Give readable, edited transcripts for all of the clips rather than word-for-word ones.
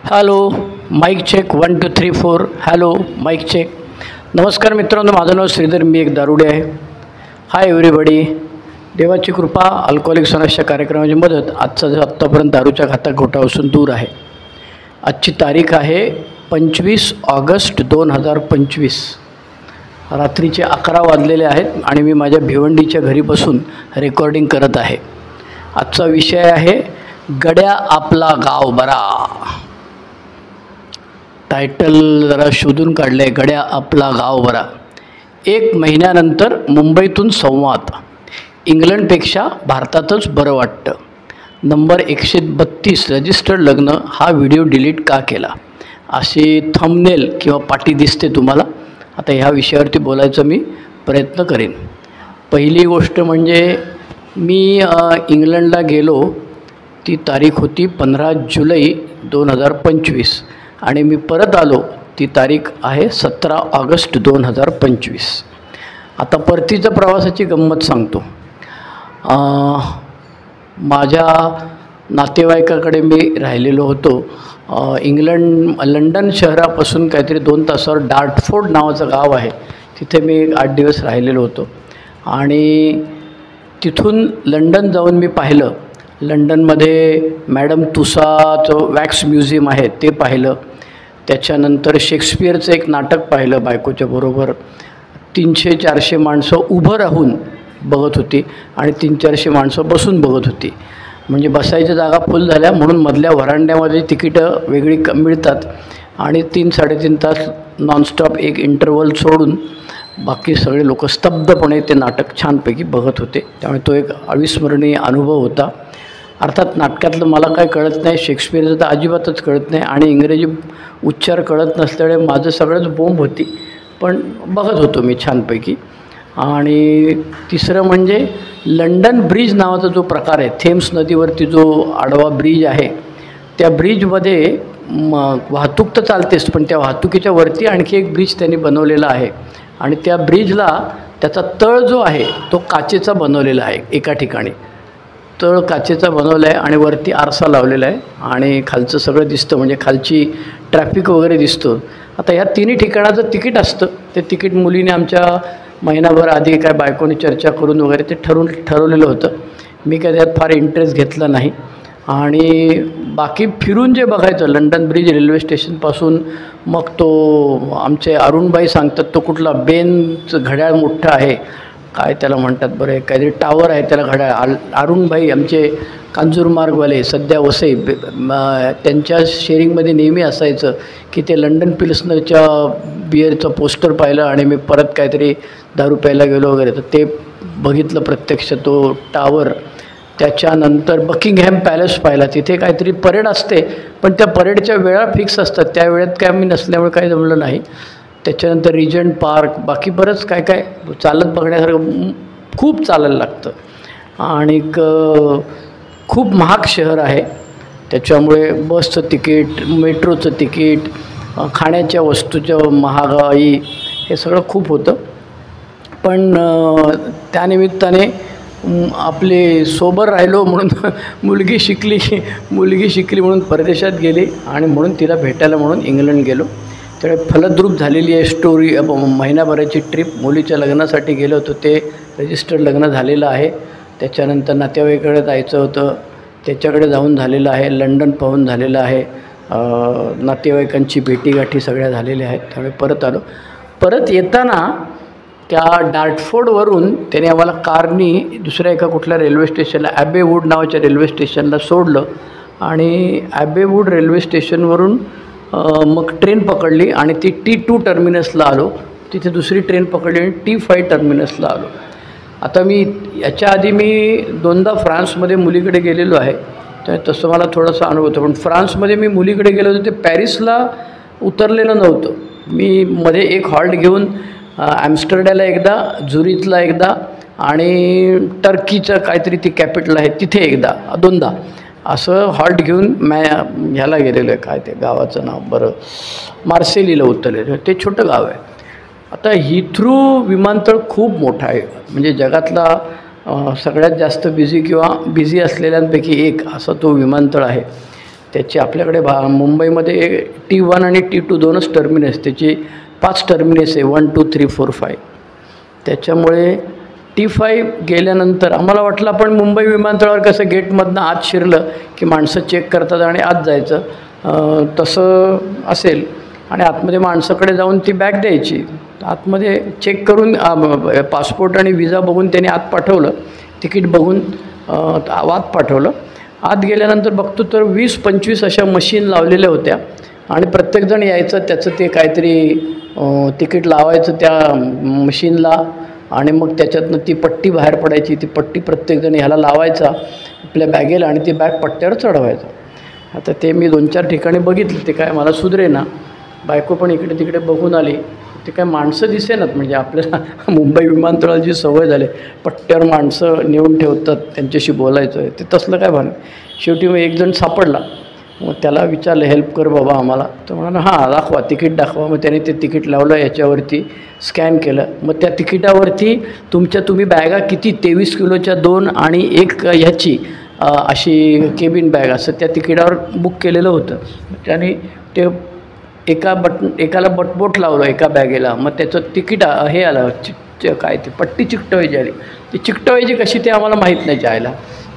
Hello mike check 1 2 3 4 hello mike check. नमस्कार मित्रांनो, माझं नाव श्रीधर, मी एक दारुडे आहे. Hi everybody. देवाची कृपा, अल्कोहोलिक अनॉनिमसच्या कार्यक्रमाची मदत. आत्तापर्यंत दारूच्या घातक घोटापासून दूर आहे. आजची तारीख आहे 25 ऑगस्ट 2025. रात्रीचे 11 वाजलेले आहेत आणि मी माझ्या भिवंडीच्या घरी बसून रेकॉर्डिंग करत आहे. आजचा विषय आहे गड्या आपला गाव बरा. टायटल जरा शोधून काढलं आहे, गड्या आपला गाव बरा. 1 महिन्यानंतर मुंबईतून संवाद. इंग्लंडपेक्षा भारतातच बरं वाटतं. नंबर 132 रजिस्टर्ड लग्न. हा व्हिडिओ डिलीट का केला, असे थंबनेल किंवा पाटी दिसते तुम्हाला. आता ह्या विषयावरती बोलायचा मी प्रयत्न करेन. पहिली गोष्ट म्हणजे मी इंग्लंडला गेलो, ती तारीख होती 15 जुलै 2025 आणि मी परत आलो, ती तारीख आहे 17 ऑगस्ट 2025. आता परतीच्या प्रवासाची गंमत सांगतो. माझ्या नातेवाईकाकडे मी राहिलेलो होतो. लंडन शहरापासून काहीतरी 2 तासावर डार्टफोर्ड नावाचं गाव आहे, तिथे मी 8 दिवस राहिलेलो होतो. आणि तिथून लंडन जाऊन मी पाहिलं. लंडनमध्ये मॅडम तुसाचं वॅक्स म्युझियम आहे, ते पाहिलं. त्याच्यानंतर शेक्सपियरचं एक नाटक पाहिलं बायकोच्या बरोबर. 300-400 माणसं उभं राहून बघत होती आणि 300-400 माणसं बसून बघत होती. म्हणजे बसायच्या जागा फुल झाल्या म्हणून मधल्या व्हरांड्यामध्ये तिकीटं वेगळी मिळतात आणि 3-3.5 तास नॉनस्टॉप एक इंटरव्हल सोडून बाकी सगळे लोक स्तब्धपणे ते नाटक छानपैकी बघत होते. त्यामुळे तो एक अविस्मरणीय अनुभव होता. अर्थात नाटकातलं मला काय कळत नाही, शेक्सपियरचं तर अजिबातच कळत नाही आणि इंग्रजी उच्चार कळत नसल्यामुळे माझं सगळंच बोंब होती, पण बघत होतो मी छानपैकी. आणि तिसरं म्हणजे लंडन ब्रिज नावाचा जो प्रकार आहे, थेम्स नदीवरती जो आडवा ब्रिज आहे, त्या ब्रिजमध्ये वाहतूक तर चालतेच, पण त्या वाहतुकीच्या वरती आणखी एक ब्रिज त्यांनी बनवलेला आहे आणि त्या ब्रिजला त्याचा तळ जो आहे तो काचेचा बनवलेला आहे. एका ठिकाणी तळ काचेचा बनवला आहे आणि वरती आरसा लावलेला आहे आणि खालचं सगळं दिसतं, म्हणजे खालची ट्रॅफिक वगैरे दिसतं. आता ह्या तिन्ही ठिकाणाचं तिकीट असतं. ते तिकीट मुलीने आमच्या महिनाभर आधी काय बायकोने चर्चा करून वगैरे ते ठरवलेलं होतं. मी काय त्यात फार इंटरेस्ट घेतला नाही. आणि बाकी फिरून जे बघायचं, लंडन ब्रिज रेल्वे स्टेशनपासून मग तो आमचे अरुणबाई सांगतात तो कुठला बेनचं घड्याळ मोठं आहे, काय त्याला म्हणतात बरं, काहीतरी टावर आहे त्याला घड्याळ. अरुणबाई आमचे कांजूरमार्गवाले सध्या वसई, त्यांच्या शेअरिंगमध्ये नेहमी असायचं की ते लंडन पिल्सनरच्या बिअरचं पोस्टर पाहिलं आणि मी परत काहीतरी दारू प्यायला गेलो वगैरे, तर ते बघितलं प्रत्यक्ष तो टावर. त्याच्यानंतर बकिंगहॅम पॅलेस पाहिला. तिथे काहीतरी परेड असते, पण त्या परेडच्या वेळा फिक्स असतात, त्या वेळेत काय मी नसल्यामुळे काही जमलं नाही. त्याच्यानंतर रिजंट पार्क, बाकी बरंच काय काय चालत बघण्यासारखं, खूप चालायला लागतं. आणि खूप महाग शहर आहे, त्याच्यामुळे बसचं तिकीट, मेट्रोचं तिकीट, खाण्याच्या वस्तूच्या महागाई, हे सगळं खूप होतं. पण त्यानिमित्ताने आपले सोबर राहिलो म्हणून मुलगी शिकली म्हणून परदेशात गेली आणि म्हणून तिला भेटायला म्हणून इंग्लंड गेलो. त्यामुळे फलद्रूप झालेली आहे स्टोरी. महिनाभराची ट्रिप मुलीच्या लग्नासाठी गेलो होतो, ते रजिस्टर्ड लग्न झालेलं आहे. त्याच्यानंतर नातेवाईकडे जायचं होतं, त्याच्याकडे जाऊन झालेलं आहे. लंडन पाहून झालेलं आहे. नातेवाईकांची भेटीगाठी सगळ्या झालेल्या आहेत. त्यामुळे परत आलो. परत येताना त्या डार्टफोर्डवरून त्याने आम्हाला कारनी दुसऱ्या एका कुठल्या रेल्वे स्टेशनला, ॲबेवूड नावाच्या रेल्वे स्टेशनला सोडलं आणि ॲबेवूड रेल्वे स्टेशनवरून मग ट्रेन पकडली आणि ती T2 टर्मिनसला आलो. तिथे दुसरी ट्रेन पकडली आणि T5 टर्मिनसला आलो. आता मी याच्या आधी मी 2दा फ्रान्समध्ये मुलीकडे गेलेलो आहे, तर तसं मला थोडासा अनुभव होता. पण फ्रान्समध्ये मी मुलीकडे गेलो होतो ते पॅरिसला उतरलेलं नव्हतं. मी मध्ये एक हॉल्ट घेऊन ॲम्स्टरडॅमला एकदा, झुरिचला एकदा आणि टर्कीचं काहीतरी ती कॅपिटल आहे तिथे एकदा, 2दा असं हॉल्ट घेऊन ह्याला गेलेलो आहे, काय ते गावाचं नाव बरं, मार्सेलीला उतरलेलं. ते छोटं गाव आहे. आता हिथ्रू विमानतळ खूप मोठं आहे, म्हणजे जगातला सगळ्यात जास्त बिझी असलेल्यांपैकी एक असा तो विमानतळ आहे. त्याची आपल्याकडे मुंबईमध्ये T1 आणि T2 दोनच टर्मिनस, त्याची 5 टर्मिनस आहे, 1 2 3 4 5. त्याच्यामुळे T5 गेल्यानंतर आम्हाला वाटलं आपण मुंबई विमानतळावर कसं गेटमधनं आत शिरलं की माणसं चेक करतात आणि आत जायचं, तसं असेल. आणि आतमध्ये माणसाकडे जाऊन ती बॅग द्यायची, आतमध्ये चेक करून पासपोर्ट आणि विजा बघून त्यांनी आत पाठवलं, तिकीट बघून आत पाठवलं. आत गेल्यानंतर बघतो तर 20-25 अशा मशीन लावलेल्या होत्या आणि प्रत्येकजण यायचं, त्याचं ते काहीतरी तिकीट लावायचं त्या मशीनला आणि मग त्याच्यातनं ती पट्टी बाहेर पडायची. ती पट्टी प्रत्येकजण ह्याला लावायचा आपल्या बॅगेला आणि ती बॅग पट्ट्यावर चढवायचं. आता ते मी 2-4 ठिकाणी बघितलं, ते काय मला सुधरेना. बायको पण इकडे तिकडे बघून आली, ते काय माणसं दिसेनात. म्हणजे आपल्याला मुंबई विमानतळाची सवय झाली, पट्ट्यावर माणसं नेऊन ठेवतात, त्यांच्याशी बोलायचं आहे, ते तसलं काय भान. शेवटी मग एक जण सापडला, मग त्याला विचारलं हेल्प कर बाबा आम्हाला. तर म्हणाला हां दाखवा, तिकीट दाखवा. मग त्याने ते तिकीट लावलं, याच्यावरती स्कॅन केलं. मग त्या तिकिटावरती तुम्ही बॅगा किती 23 किलोच्या 2 आणि 1 ह्याची अशी केबिन बॅग असं त्या तिकिटावर बुक केलेलं होतं. त्याने ते एकाला बटबोट लावलं एका बॅगेला, मग त्याचं तिकीट हे आलं काय ते पट्टी चिकटवायची आली. ती चिकटवायची कशी ते आम्हाला माहीत नाही जायला.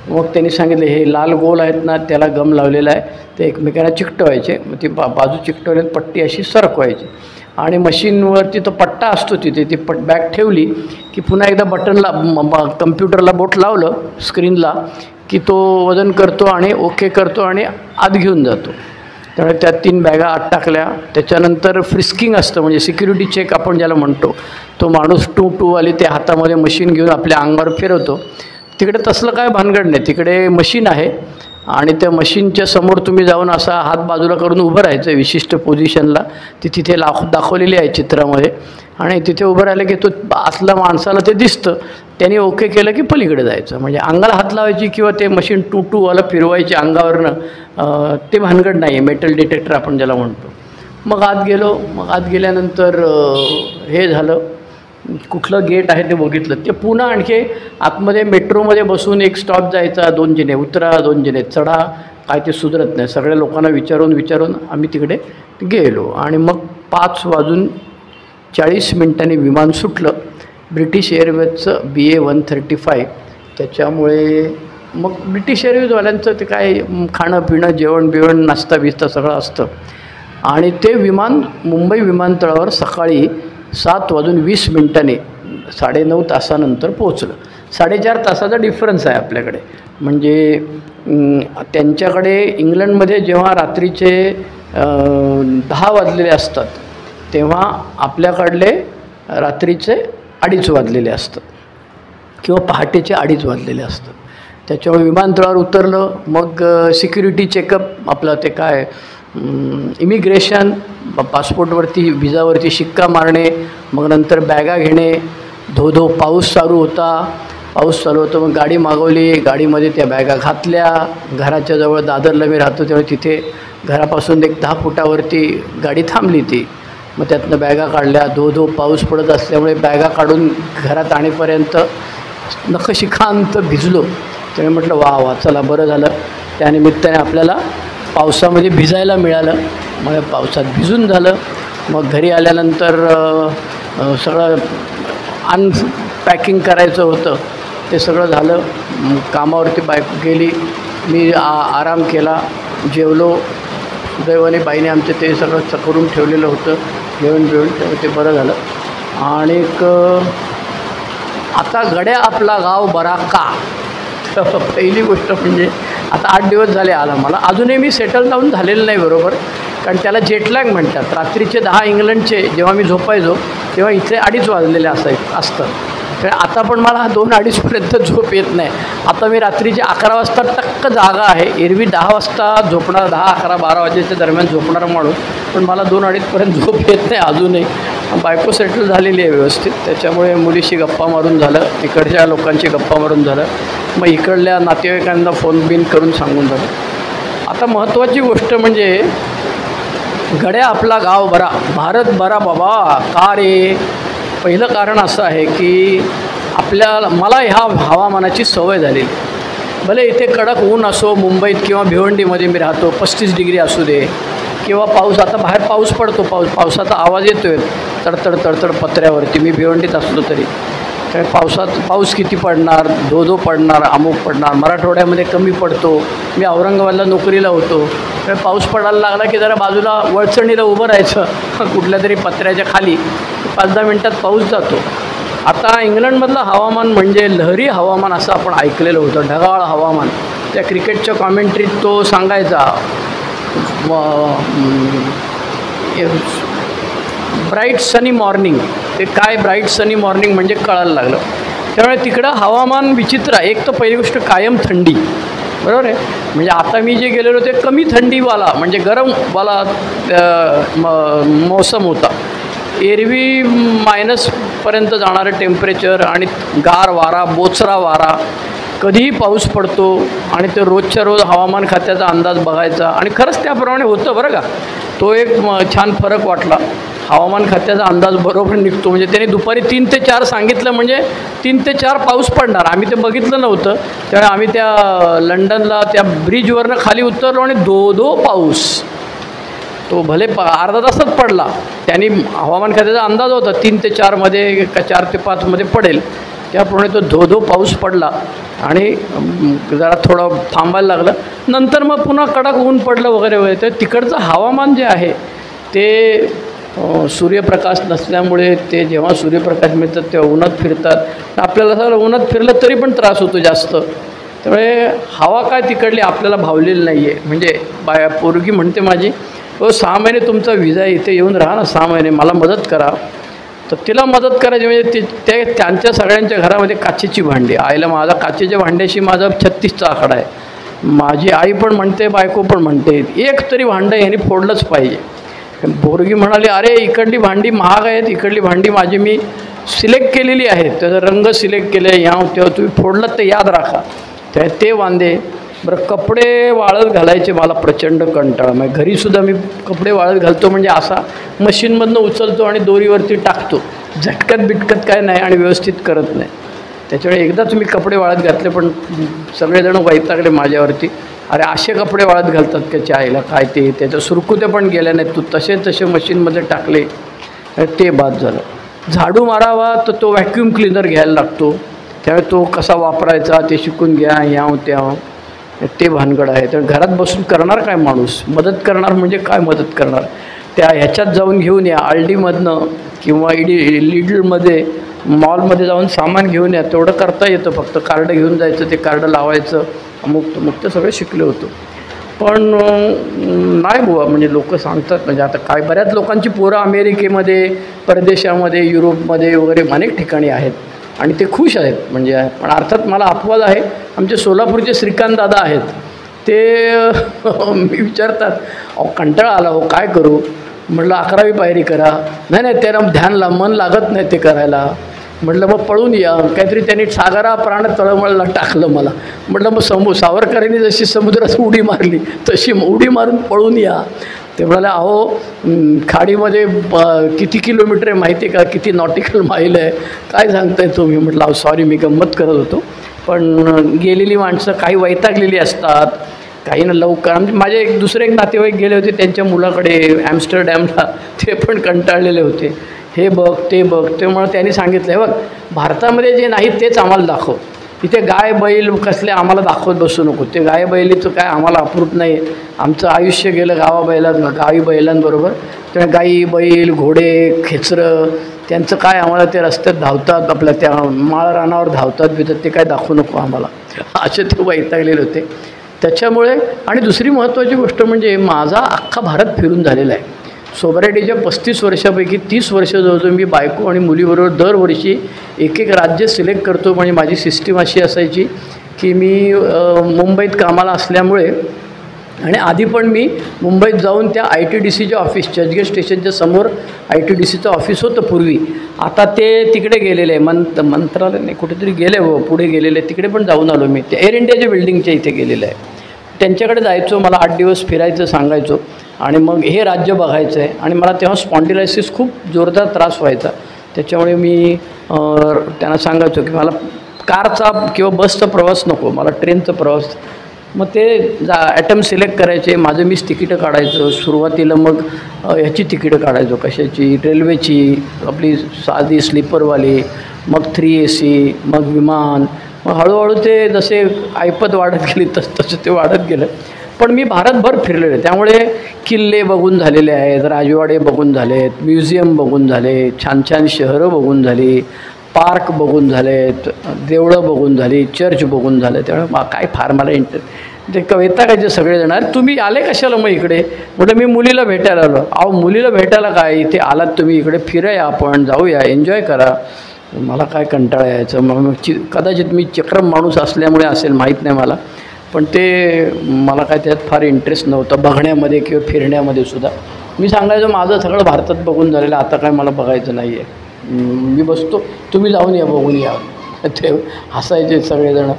मग त्यांनी सांगितलं हे लाल गोल आहेत ना त्याला गम लावलेला आहे, ते एकमेकांना चिकटवायचे. मग ती बाजू चिकटवली, पट्टी अशी सरकवायची आणि मशीनवरती तो पट्टा असतो तिथे, ती बॅग ठेवली की पुन्हा एकदा बटनला कम्प्युटरला बोट लावलं स्क्रीनला की तो वजन करतो आणि ओके करतो आणि आत घेऊन जातो. त्यामुळे त्या 3 बॅगा आत टाकल्या. त्याच्यानंतर फ्रिस्किंग असतं, म्हणजे सिक्युरिटी चेक आपण ज्याला म्हणतो. तो माणूस 2 वाली ते हातामध्ये मशीन घेऊन आपल्या अंगावर फिरवतो. तिकडे तसलं काय भानगड नाही, तिकडे मशीन आहे आणि त्या मशीनच्या समोर तुम्ही जाऊन असा हात बाजूला करून उभं राहायचं विशिष्ट पोझिशनला. ती तिथे दाखवलेली आहे चित्रामध्ये. आणि तिथे उभं राहिलं की तो असला माणसाला ते दिसतं, त्यांनी ओके केलं की पलीकडे जायचं. म्हणजे अंगाला हात लावायची किंवा ते मशीन 2 वाला फिरवायची अंगावरनं, ते भानगड नाही आहे. मेटल डिटेक्टर आपण ज्याला म्हणतो. मग आत गेलो. मग आत गेल्यानंतर हे झालं, कुठलं गेट आहे ते बघितलं. ते पुन्हा आणखी आतमध्ये मेट्रोमध्ये बसून एक स्टॉप जायचा, 2 जिने उतरा, 2 जिने चढा, काय ते सुधरत नाही. सगळ्या लोकांना विचारून आम्ही तिकडे गेलो आणि मग 5 वाजून 40 मिनिटांनी विमान सुटलं, ब्रिटिश एअरवेजचं BA 135. त्याच्यामुळे मग ब्रिटिश एअरवेजवाल्यांचं ते काय खाणं पिणं जेवण बिवण नाश्ता बिस्ता सगळं असतं. आणि ते विमान मुंबई विमानतळावर सकाळी 7:20 9.5 तासानंतर पोचलं. 4.5 तासाचा डिफरन्स आहे आपल्याकडे. म्हणजे त्यांच्याकडे इंग्लंडमध्ये जेव्हा रात्रीचे 10 वाजलेले असतात तेव्हा आपल्याकडले रात्रीचे 2:30 वाजलेले असतात किंवा पहाटेचे 2:30 वाजलेले असतात. त्याच्यामुळे विमानतळावर उतरलं. मग सिक्युरिटी चेकअप आपलं ते काय इमिग्रेशन, पासपोर्टवरती विजावरती शिक्का मारणे, मग नंतर बॅगा घेणे. धो पाऊस चालू होतं. मग गाडी मागवली, गाडीमध्ये त्या बॅगा घातल्या. घराच्या जवळ दादरला मी राहतो तेव्हा तिथे घरापासून एक 10 फुटावरती गाडी थांबली ती. मग त्यातनं बॅगा काढल्या. धो पाऊस पडत असल्यामुळे बॅगा काढून घरात आणेपर्यंत नखशिखांत भिजलो. त्यामुळे म्हटलं वा चला बरं झालं, त्यानिमित्ताने आपल्याला पावसामध्ये भिजायला मिळालं. मग पावसात भिजून झालं. मग घरी आल्यानंतर सगळं अनपॅकिंग करायचं होतं, ते सगळं झालं. कामावरती बायको गेली, मी आराम केला, जेवलो. दैवाने बाईने आमचे ते सगळं करून ठेवलेलं होतं जेवण ते बरं झालं. आणि आता गड्या आपला गाव बरा का, पहिली गोष्ट म्हणजे आता 8 दिवस झाले आला मला, अजूनही मी सेटल डाऊन झालेलं नाही बरोबर, कारण त्याला जेटलॅग म्हणतात. रात्रीचे 10 इंग्लंडचे जेव्हा मी झोपायचो तेव्हा इथे 2:30 वाजलेले असतात. तर आता पण मला 2-2:30पर्यंत झोप येत नाही. आता मी रात्रीचे 11 वाजता टक्क जागा आहे. एरवी 10 वाजता झोपणार, 10, 11, 12 वाजेच्या दरम्यान झोपणारा माणूस, पण मला 2-2:30पर्यंत झोप येत नाही अजूनही. बायको सेटल झालेली आहे व्यवस्थित, त्याच्यामुळे मुलीशी गप्पा मारून झालं, तिकडच्या लोकांची गप्पा मारून झालं, मग इकडल्या नातेवाईकांना फोन बिन करून सांगून झालं. आता महत्त्वाची गोष्ट म्हणजे गड्या आपला गाव बरा, भारत बरा बाबा. का रे? पहिलं कारण असं आहे की मला ह्या हवामानाची सवय झालेली. भले इथे कडक ऊन असो, मुंबईत किंवा भिवंडीमध्ये मी राहतो, 35 डिग्री असू दे किंवा पाऊस, आता बाहेर पाऊस पडतो, पावसाचा आवाज येतो आहे तडतड तडतड पत्र्यावरती, मी भिवंडीत असलो तरी. काय पाऊस किती पडणार, धो पडणार, अमुक पडणार. मराठवाड्यामध्ये कमी पडतो. मी औरंगाबादला नोकरीला होतो, तर पाऊस पडायला लागला की जरा बाजूला वळचणीला उभं राहायचं कुठल्या तरी पत्र्याच्या खाली, 5-10 मिनटात पाऊस जातो. आता इंग्लंडमधलं हवामान म्हणजे लहरी हवामान असं आपण ऐकलेलं होतं, ढगाळ हवामान. त्या क्रिकेटच्या कॉमेंट्रीत तो सांगायचा ब्राईट सनी मॉर्निंग. ते काय ब्राईट सनी मॉर्निंग म्हणजे कळायला लागलं. त्यामुळे तिकडं हवामान विचित्र आहे. एक तर पहिली गोष्ट कायम थंडी, बरोबर आहे. म्हणजे आता मी जे गेलेलो ते कमी थंडीवाला म्हणजे गरमवाला मौसम होता. एरवी मायनसपर्यंत जाणारं टेम्परेचर आणि गार वारा, बोचरा वारा, कधीही पाऊस पडतो आणि ते रोजच्या रोज हवामान खात्याचा अंदाज बघायचा आणि खरंच त्याप्रमाणे होतं बरं का. तो एक छान फरक वाटला. हवामान खात्याचा अंदाज बरोबर निघतो. म्हणजे त्याने दुपारी 3 ते 4 सांगितलं म्हणजे 3 ते 4 पाऊस पडणार. आम्ही ते बघितलं नव्हतं, त्यामुळे आम्ही त्या लंडनला त्या ब्रिजवरनं खाली उतरलो आणि धो पाऊस. तो भले अर्धा तासात पडला. त्यांनी हवामान खात्याचा अंदाज होता 3 ते 4मध्ये का 4 ते 5मध्ये पडेल, त्याप्रमाणे तो धो पाऊस पडला आणि जरा थोडं थांबायला लागलं. नंतर मग पुन्हा कडक ऊन पडलं वगैरे. तर तिकडचं हवामान जे आहे ते सूर्यप्रकाश नसल्यामुळे ते जेव्हा सूर्यप्रकाश मिळतात तेव्हा उन्हात फिरतात. आपल्याला असं उन्हात फिरलं तरी पण त्रास होतो जास्त. त्यामुळे हवा काय तिकडली आपल्याला भावलेली नाही आहे. म्हणजे पोरगी म्हणते माझी, 6 महिने तुमचा विजा इथे येऊन राहा ना, 6 महिने मला मदत करा. तर तिला मदत करायची म्हणजे ते त्यांच्या सगळ्यांच्या घरामध्ये काचेची भांडी. आईला माझा काचेच्या भांड्याशी माझा 36चा आकडा आहे. माझी आई पण म्हणते, बायको पण म्हणते, एक तरी भांडं ह्याने फोडलंच पाहिजे. पोरगी म्हणाली, अरे इकडली भांडी महाग आहेत, इकडली भांडी माझी मी सिलेक्ट केलेली आहेत, त्याचा रंग सिलेक्ट केले, तेव्हा तुम्ही फोडलं तर याद राखा. ते वांदे. बरं, कपडे वाळत घालायचे मला प्रचंड कंटाळा. मग घरीसुद्धा मी कपडे वाळत घालतो म्हणजे असा मशीनमधनं उचलतो आणि दोरीवरती टाकतो, झटकत बिटकत काय नाही आणि व्यवस्थित करत नाही. त्याच्यामुळे एकदाच मी कपडे वाळत घातले, पण सगळेजण वैतागले माझ्यावरती. अरे असे कपडे वाळत घालतात का आईला, काय ते त्याच्या सुरकुत्या पण गेल्या नाहीत, तू तसे मशीनमध्ये टाकले, ते बाद झालं. झाडू मारावा तर तो व्हॅक्यूम क्लिनर घ्यायला लागतो, त्यामुळे तो कसा वापरायचा ते शिकून घ्या, त्या ते भानगड आहे. तर घरात बसून करणार काय माणूस, मदत करणार म्हणजे काय मदत करणार. त्या ह्याच्यात जाऊन घेऊन या, आल्डीमधनं किंवा लिडलमध्ये मॉलमध्ये जाऊन सामान घेऊन या, तेवढं करता येतं. फक्त कार्ड घेऊन जायचं, ते कार्ड लावायचं, अमुक ते सगळं शिकलो होतो. पण नाही बुवा, म्हणजे लोक सांगतात, म्हणजे आता काय बऱ्याच लोकांची पोरं अमेरिकेमध्ये, परदेशामध्ये, युरोपमध्ये वगैरे अनेक ठिकाणी आहेत आणि ते खुश आहेत. म्हणजे पण अर्थात मला अपवाद आहे. आमचे सोलापूरचे श्रीकांत दादा आहेत, ते मी विचारतात, अहो कंटाळा आला हो, काय करू. म्हटलं 11वी पायरी करा. नाही त्याला ध्यान मन लागत नाही ते करायला. म्हटलं मग पळून या. काहीतरी त्यांनी सागरा प्राण तळमळला टाकलं मला. म्हटलं मग सावरकरांनी जशी समुद्रात उडी मारली तशी उडी मारून पळून या. ते म्हणाले, अहो खाडीमध्ये किती किलोमीटर आहे माहिती आहे का, किती नॉटिकल माईल आहे, काय सांगताय तुम्ही. म्हटलं अहो सॉरी, मी गंमत करत होतो. पण गेलेली माणसं काही वैतागलेली असतात, काही ना लवकर. माझे दुसरे एक नातेवाईक गेले होते त्यांच्या मुलाकडे ॲम्स्टरडॅमला, ते पण कंटाळलेले होते. हे बघ ते बघ. त्यामुळे त्यांनी सांगितलं, हे बघ भारतामध्ये जे नाही तेच आम्हाला दाखव. इथे गाय बैल कसले आम्हाला दाखवत बसू नको. ते गाय बैलीचं काय आम्हाला अप्रूप नाही. आमचं आयुष्य गेलं गावी बैलांबरोबर. त्या गाई बैल घोडे खेचरं त्यांचं काय आम्हाला ते रस्त्यात धावतात, आपल्या त्या माळ रानावर धावतात बितात, ते काय दाखवू नको आम्हाला. असे ते वैतागलेले होते. त्याच्यामुळे आणि दुसरी महत्त्वाची गोष्ट म्हणजे माझा अख्खा भारत फिरून झालेला आहे. सोबरायटीच्या 35 वर्षापैकी 30 वर्ष जवळजवळ मी बायको आणि मुलीबरोबर दरवर्षी एक राज्य सिलेक्ट करतो. म्हणजे माझी सिस्टीम अशी असायची की मी मुंबईत कामाला असल्यामुळे आणि आधी पण मी मुंबईत जाऊन त्या ITDCच्या ऑफिस, चर्चगेट स्टेशनच्या समोर ITDCचं ऑफिस होतं पूर्वी. आता ते तिकडे गेलेलं आहे, मंत्रालय नाही कुठेतरी गेले पुढे गेलेले, तिकडे पण जाऊन आलो मी. ते एअर इंडियाच्या बिल्डिंगच्या इथे गेलेलं आहे. त्यांच्याकडे जायचो, मला 8 दिवस फिरायचं सांगायचो आणि मग हे राज्य बघायचं आहे. आणि मला तेव्हा स्पॉन्डिलायसिस खूप जोरदार त्रास व्हायचा. त्याच्यामुळे मी त्यांना सांगायचो की मला कारचा किंवा बसचा प्रवास नको, मला ट्रेनचा प्रवास. मग ते ॲटम सिलेक्ट करायचे, माझं मीच तिकीटं काढायचं. सुरुवातीला मग ह्याची तिकीटं काढायचो, कशाची, रेल्वेची आपली साधी स्लीपरवाली, मग 3AC, मग विमान. मग हळूहळू ते जसे ऐपत वाढत गेली तसं ते वाढत गेलं. पण मी भारतभर फिरलेलो आहे, त्यामुळे किल्ले बघून झालेले आहेत, राजवाडे बघून झालेत, म्युझियम बघून झाले, छान छान शहरं बघून झाली, पार्क बघून झालेत, देवळं बघून झाली, चर्च बघून झाले. त्यामुळे काय फार मला ते कविता काय जे सगळे जण, तुम्ही आले कशाला मग इकडे? म्हटलं मी मुलीला भेटायला आलो. अहो मुलीला भेटायला काय, इथे आलात तुम्ही, इकडे फिरूया, आपण जाऊया, एन्जॉय करा. मला काय कंटाळा यायचं. मग कदाचित मी चक्रम माणूस असल्यामुळे असेल, माहीत नाही मला, पण ते मला काय त्यात फार इंटरेस्ट नव्हता बघण्यामध्ये किंवा फिरण्यामध्ये सुद्धा. मी सांगायचं माझं सगळं भारतात बघून झालेलं, आता काय मला बघायचं नाही आहे, मी बसतो, तुम्ही जाऊन या, बघून या. ते हसायचे सगळेजण,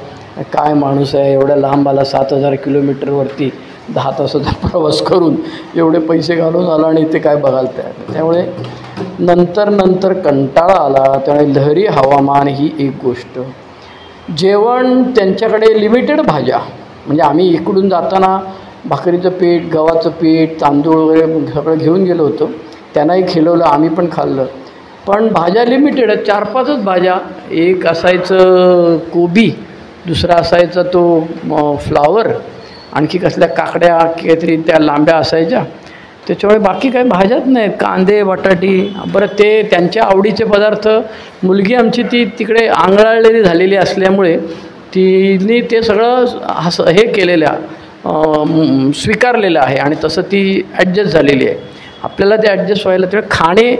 काय माणूस आहे, एवढ्या लांब आला, 7000 किलोमीटरवरती 10 तासाचा प्रवास करून एवढे पैसे घालून आला आणि ते काय बघायला तयार. त्यामुळे नंतर कंटाळा आला. त्यामुळे लहरी हवामान ही एक गोष्ट. जेवण त्यांच्याकडे लिमिटेड भाज्या, म्हणजे आम्ही इकडून जाताना भाकरीचं पीठ, गव्हाचं पीठ, तांदूळ वगैरे सगळं घेऊन गेलो होतो. त्यांनाही खिलवलं, आम्ही पण खाल्लं. पण भाज्या लिमिटेड आहेत, 4-5च भाज्या. एक असायचं कोबी, दुसरा असायचा तो फ्लावर, आणखी कसल्या काकड्या काहीतरी त्या लांब्या असायच्या. त्याच्यामुळे बाकी काही भाज्याच नाहीत, कांदे, बटाटी. बरं ते त्यांच्या आवडीचे पदार्थ, मुलगी आमची ती तिकडे आंगळाळलेली झालेली असल्यामुळे तिने ते सगळं हे केलेलं, स्वीकारलेलं आहे आणि तसं ती ॲडजस्ट झालेली आहे. आपल्याला ते ॲडजस्ट व्हायला ते खाणे,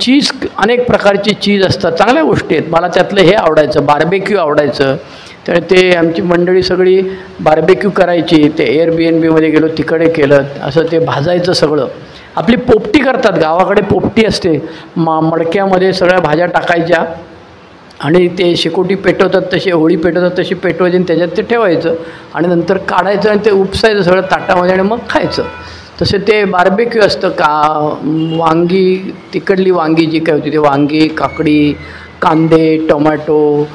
चीज, अनेक प्रकारची चीज असतात, चांगल्या गोष्टी आहेत. मला त्यातलं हे आवडायचं, बार्बेक्यू आवडायचं. त्यामुळे ते आमची मंडळी सगळी बार्बेक्यू करायची. ते एअरबीएनबीमध्ये गेलो, तिकडे केलं, असं ते भाजायचं सगळं. आपली पोपटी करतात, गावाकडे पोपटी असते, मडक्यामध्ये सगळ्या भाज्या टाकायच्या आणि ते शेकोटी पेटवतात तशी, होळी पेटवतात तशी पेटवायची आणि त्याच्यात ते ठेवायचं आणि नंतर काढायचं आणि ते उपसायचं सगळं ताटामध्ये आणि मग खायचं. तसे ते बार्बेक्यू असतं. वांगी, तिकडली वांगी जी काय होती, ते वांगी, काकडी, कांदे, टोमॅटो,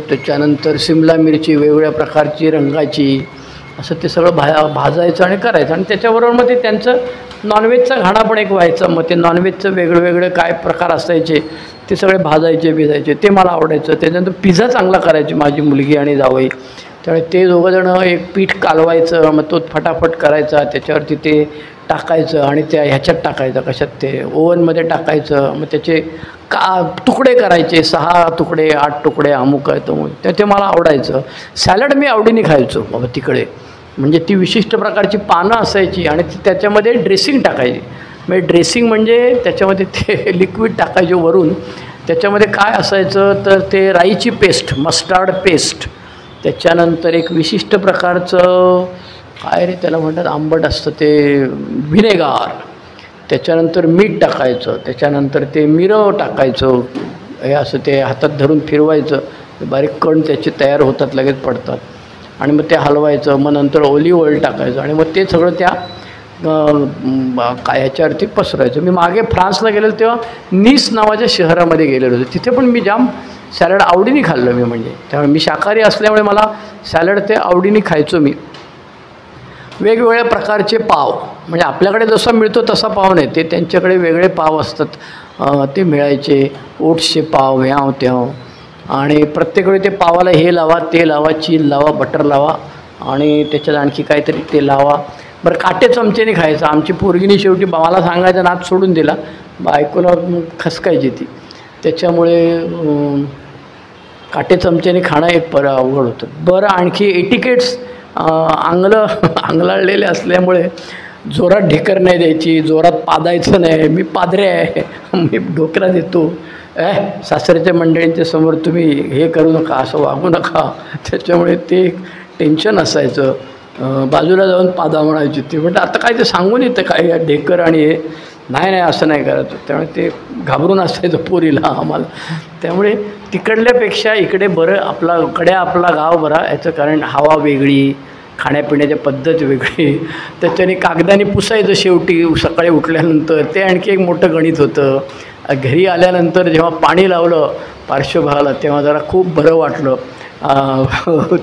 त्याच्यानंतर सिमला मिरची वेगवेगळ्या प्रकारची रंगाची, असं ते सगळं भाजायचं आणि करायचं. आणि त्याच्याबरोबर मग ते त्यांचं नॉनव्हेजचा घाणा पण एक व्हायचा. मग ते नॉनव्हेजचं वेगळे काय प्रकार असायचे ते सगळे भाजायचे भिजायचे, ते मला आवडायचं. त्याच्यानंतर पिझ्झा चांगला करायची माझी मुलगी आणि जावई. त्यामुळे ते दोघंजणं एक पीठ कालवायचं, मग तो फटाफट करायचा, त्याच्यावरती ते टाकायचं आणि त्या ह्याच्यात टाकायचं, कशात, ते ओव्हनमध्ये टाकायचं. मग त्याचे तुकडे करायचे, 6 तुकडे 8 तुकडे अमुक आहे तो, ते मला आवडायचं. सॅलड मी आवडीने खायचो बाबा तिकडे. म्हणजे ती विशिष्ट प्रकारची पानं असायची आणि त्याच्यामध्ये ड्रेसिंग टाकायची. म्हणजे ड्रेसिंग म्हणजे त्याच्यामध्ये ते लिक्विड टाकायचे वरून. त्याच्यामध्ये काय असायचं तर ते राईची पेस्ट, मस्टार्ड पेस्ट, त्याच्यानंतर एक विशिष्ट प्रकारचं काय रे त्याला म्हणतात, आंबट असतं ते, व्हिनेगार, त्याच्यानंतर मीठ टाकायचं, त्याच्यानंतर ते मिरं टाकायचं. हे असं ते हातात धरून फिरवायचं, बारीक कण त्याचे तयार होतात, लगेच पडतात. आणि मग ते हलवायचं. मग नंतर ऑलिव्ह ऑइल टाकायचं आणि मग ते सगळं त्या ह्याच्यावरती पसरायचं. मी मागे फ्रान्सला गेलेलो तेव्हा नीस नावाच्या शहरामध्ये गेलेलो होतो. तिथे पण मी जाम सॅलड आवडीने खाल्लं मी. म्हणजे त्यामुळे मी शाकाहारी असल्यामुळे मला सॅलड ते आवडीने खायचो मी. वेगवेगळ्या प्रकारचे पाव, म्हणजे आपल्याकडे जसा मिळतो तसा पाव नाही, ते त्यांच्याकडे वेगळे पाव असतात, ते मिळायचे. ओट्सचे पाव, ह्याव त्याव, आणि प्रत्येक वेळी ते पावाला हे लावा, ते लावा, चीज लावा, बटर लावा आणि त्याच्यात आणखी काहीतरी ते लावा. बरं काटे चमचेने खायचं. आमची पोरगीने शेवटी मला सांगायचा नाद सोडून दिला, बायकोला खसकायची ती. त्याच्यामुळे काटे चमचेने खाणं एक अवघड होतं. बरं आणखी एटिकेट्स, आंगलाळलेले असल्यामुळे जोरात ढेकर नाही द्यायची, जोरात पादायचं नाही. मी पादरे आहे, मी ढोकरा देतो, सासऱ्याच्या मंडळींच्या समोर तुम्ही हे करू नका, असं वागू नका. त्याच्यामुळे ते टेन्शन असायचं. बाजूला जाऊन पादा म्हणायची ती. म्हणजे आता काय ते सांगून येतं काय ढेकर आणि हे, नाही असं नाही करायचं. त्यामुळे ते घाबरून असायचं पोरीला आम्हाला. त्यामुळे तिकडल्यापेक्षा इकडे बरं, आपला गाव बरा. याचं कारण हवा वेगळी, खाण्यापिण्याची पद्धत वेगळी. त्याच्याने कागदाने पुसायचं शेवटी सकाळी उठल्यानंतर, ते आणखी एक मोठं गणित होतं. घरी आल्यानंतर जेव्हा पाणी लावलं पार्श्वभागाला तेव्हा जरा खूप बरं वाटलं.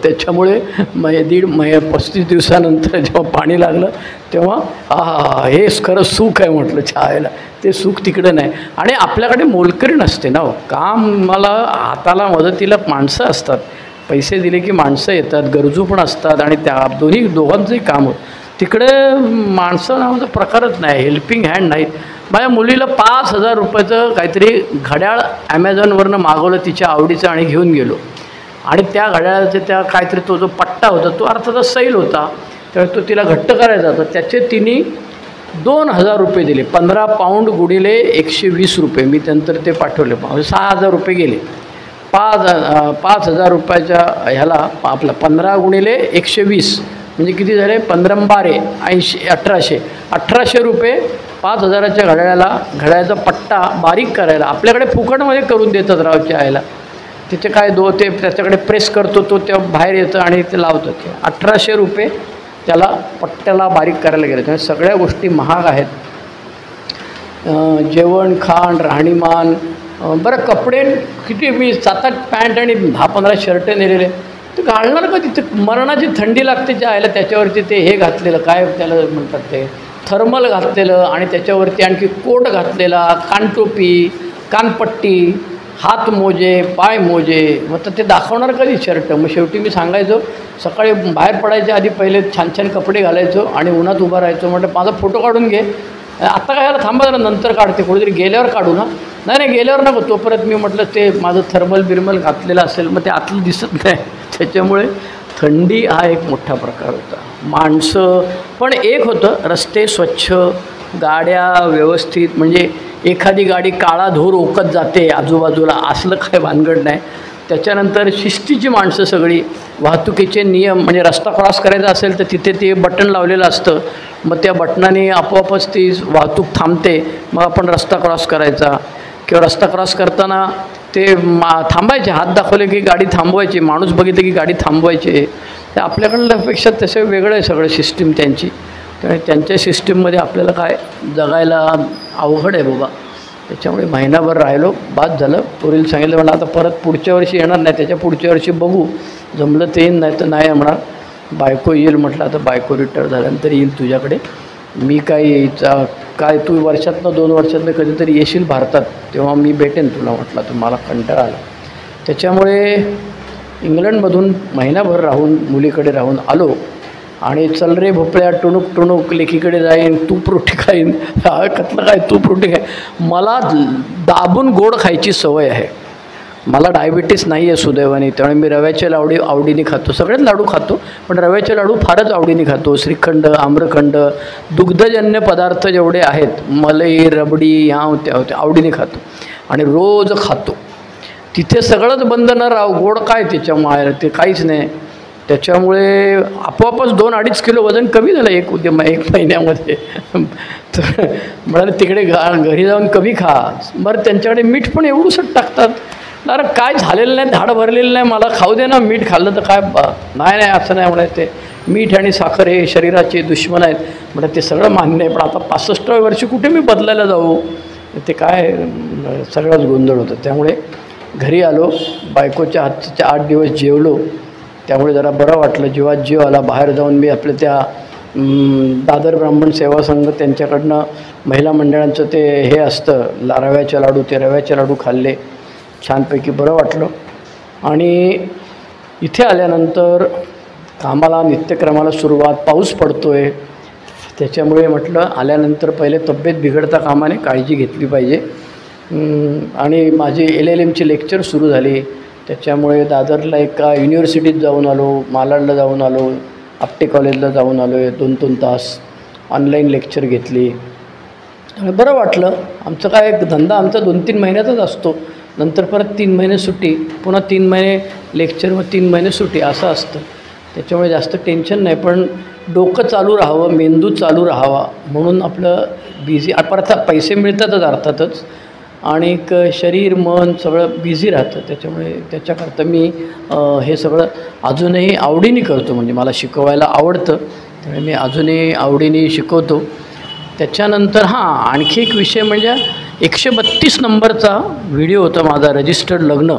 त्याच्यामुळे 35 दिवसानंतर जेव्हा पाणी लागलं तेव्हा हेच खरं सुख आहे म्हटलं चहायला. ते सुख तिकडं नाही. आणि आपल्याकडे मोलकरी नसते ना. काम मला हाताला मदतीला माणसं असतात. पैसे दिले की माणसं येतात, गरजू पण असतात आणि त्या दोघांचंही काम होतं. तिकडे माणसं नावाचा प्रकारच नाही, हेल्पिंग हँड नाहीत. माझ्या मुलीला 5,000 रुपयाचं काहीतरी घड्याळ ॲमेझॉनवरनं मागवलं तिच्या आवडीचं आणि घेऊन गेलो. आणि त्या घड्याळाचा त्या काहीतरी तो जो पट्टा होता तो अर्थातच सैल होता, तर तो तिला घट्ट करायचा होता. त्याचे तिने 2,000 रुपये दिले. 15 पाऊंड गुणिले 120 रुपये. मी नंतर ते पाठवले. 6,000 रुपये गेले. 5,000 रुपयाच्या ह्याला आपला 15 गुणिले 120 म्हणजे किती झाले? 15 80 1800 रुपये 5,000च्या घड्याळाचा पट्टा बारीक करायला आपल्याकडे फुकटमध्ये करून देतात रावच्या आयला. तिथे काय ते त्याच्याकडे प्रेस करतो तो त्या बाहेर येतं आणि ते लावतं. ते 1800 रुपये त्याला पट्ट्याला बारीक करायला गेले. त्यामुळे सगळ्या गोष्टी महाग आहेत. जेवण खाण राहणीमान. बरं कपडे किती मी 7-8 पॅन्ट आणि 10-15 शर्ट नेलेले. ते घालणार का? तिथे मरणाची थंडी लागते ज्या आयला. त्याच्यावरती ते हे घातलेलं काय त्याला म्हणतात ते थर्मल घातलेलं आणि त्याच्यावरती आणखी कोट घातलेला, कानटोपी, कानपट्टी, हात मोजे, पाय मोजे. मग तर ते दाखवणार कधी शर्ट? मग शेवटी मी सांगायचो सकाळी बाहेर पडायच्या आधी पहिले छान छान कपडे घालायचो आणि उन्हात उभा राहायचो. म्हटलं माझा फोटो काढून घे. आता काय याला थांबा जरा नंतर काढते, कुठेतरी गेल्यावर काढू ना. नाही गेल्यावर नको. तोपर्यंत मी म्हटलं ते माझं थर्मल बिरमल घातलेलं असेल मग ते आतलं दिसत नाही. त्याच्यामुळे थंडी हा एक मोठा प्रकार होता. माणसं पण एक होतं, रस्ते स्वच्छ, गाड्या व्यवस्थित. म्हणजे एखादी गाडी काळा धूर ओकत जाते आजूबाजूला असलं काय भानगड नाही. त्याच्यानंतर शिस्तीची माणसं सगळी. वाहतुकीचे नियम म्हणजे रस्ता क्रॉस करायचा असेल तर तिथे ते बटन लावलेलं असतं. मग त्या बटनाने आपोआपच ती वाहतूक थांबते. मग आपण रस्ता क्रॉस करायचा. किंवा रस्ता क्रॉस करताना ते थांबायचे, हात दाखवले की गाडी थांबवायची, माणूस बघितलं की गाडी थांबवायची. ते आपल्याकडल्यापेक्षा तसं वेगळं आहे सगळं सिस्टीम त्यांची. त्यामुळे त्यांच्या सिस्टीममध्ये आपल्याला काय जगायला अवघड आहे बाबा. त्याच्यामुळे महिनाभर राहिलो, बाद झालं. पोरीला सांगितलं म्हणा आता परत पुढच्या वर्षी येणार नाही, त्याच्या पुढच्या वर्षी बघू, जमलं ते येईन नाही तर नाही म्हणा. बायको येईल म्हटलं. आता बायको रिटायर झाल्यानंतर येईल तुझ्याकडे. मी काय तू वर्षातनं 2 वर्षातनं कधीतरी येशील भारतात तेव्हा मी भेटेन तुला म्हटलं. तर मला कंटाळा आला. त्याच्यामुळे इंग्लंडमधून महिनाभर राहून मुलीकडे राहून आलो. आणि चल रे भोपळ्या टुणूक टुणूक लेकीकडे जाईन, तूप रोटी खाईन. कतलं काय तूप रोटी खाय. मला दाबून गोड खायची सवय आहे. मला डायबिटीस नाही आहे सुदैवाने. त्यामुळे मी रव्याचे लाडू आवडीने खातो. सगळेच लाडू खातो पण रव्याचे लाडू फारच आवडीने खातो. श्रीखंड, आम्रखंड, दुग्धजन्य पदार्थ जेवढे आहेत, मलाई, रबडी, ह्या आवडीने खातो आणि रोज खातो. तिथे सगळंच बंद न राव. गोड काय त्याच्यामुळे ते काहीच नाही. त्याच्यामुळे आपोआपच 2-2.5 किलो वजन कमी झालं एक महिन्यामध्ये. तर म्हणाले तिकडे घरी जाऊन कमी खा. बरं त्यांच्याकडे मीठ पण एवढंसं टाकतात. अरे काय झालेलं नाही, धाड भरलेलं नाही, मला खाऊ दे ना. मीठ खाल्लं तर काय नाही असं नाही म्हणायचं. ते मीठ आणि साखर हे शरीराचे दुश्मन आहेत म्हणतात. ते सगळं मान्य आहे पण आता 65व्या वर्षी कुठे मी बदलायला जाऊ. ते काय सगळंच गोंधळ होतं. त्यामुळे घरी आलो. बायकोच्या हातचे 8 दिवस जेवलो. त्यामुळे जरा बरं वाटलं. जीवात जीव आला. बाहेर जाऊन मी आपल्या त्या दादर ब्राह्मण सेवा संघ त्यांच्याकडनं महिला मंडळांचं ते हे असतं रव्याचे लाडू, ते रव्याचे लाडू खाल्ले. छानपैकी बरं वाटलं. आणि इथे आल्यानंतर कामाला नित्यक्रमाला सुरुवात. पाऊस पडतो आहे त्याच्यामुळे म्हटलं आल्यानंतर पहिले तब्येत बिघडता कामाने काळजी घेतली पाहिजे. आणि माझी LLMची लेक्चर सुरू झाली. त्याच्यामुळे दादरला एका युनिव्हर्सिटीत जाऊन आलो, मालाडला जाऊन आलो, आपटे कॉलेजला जाऊन आलो आहे. 2-2 तास ऑनलाईन लेक्चर घेतली. बरं वाटलं. आमचं काय धंदा आमचा 2-3 महिन्यातच असतो. नंतर परत 3 महिने सुट्टी, पुन्हा 3 महिने लेक्चर, मग 3 महिने सुट्टी असं असतं. त्याच्यामुळे जास्त टेन्शन नाही. पण डोकं चालू राहावं, मेंदू चालू राहावा म्हणून आपलं बिझी. परत पैसे मिळतातच अर्थातच आणि शरीर मन सगळं बिझी राहतं. त्याच्यामुळे त्याच्याकरता मी हे सगळं अजूनही आवडीने करतो. म्हणजे मला शिकवायला आवडतं त्यामुळे मी अजूनही आवडीने शिकवतो. त्याच्यानंतर आणखी एक विषय म्हणजे 132 नंबरचा व्हिडिओ होता माझा रजिस्टर्ड लग्न,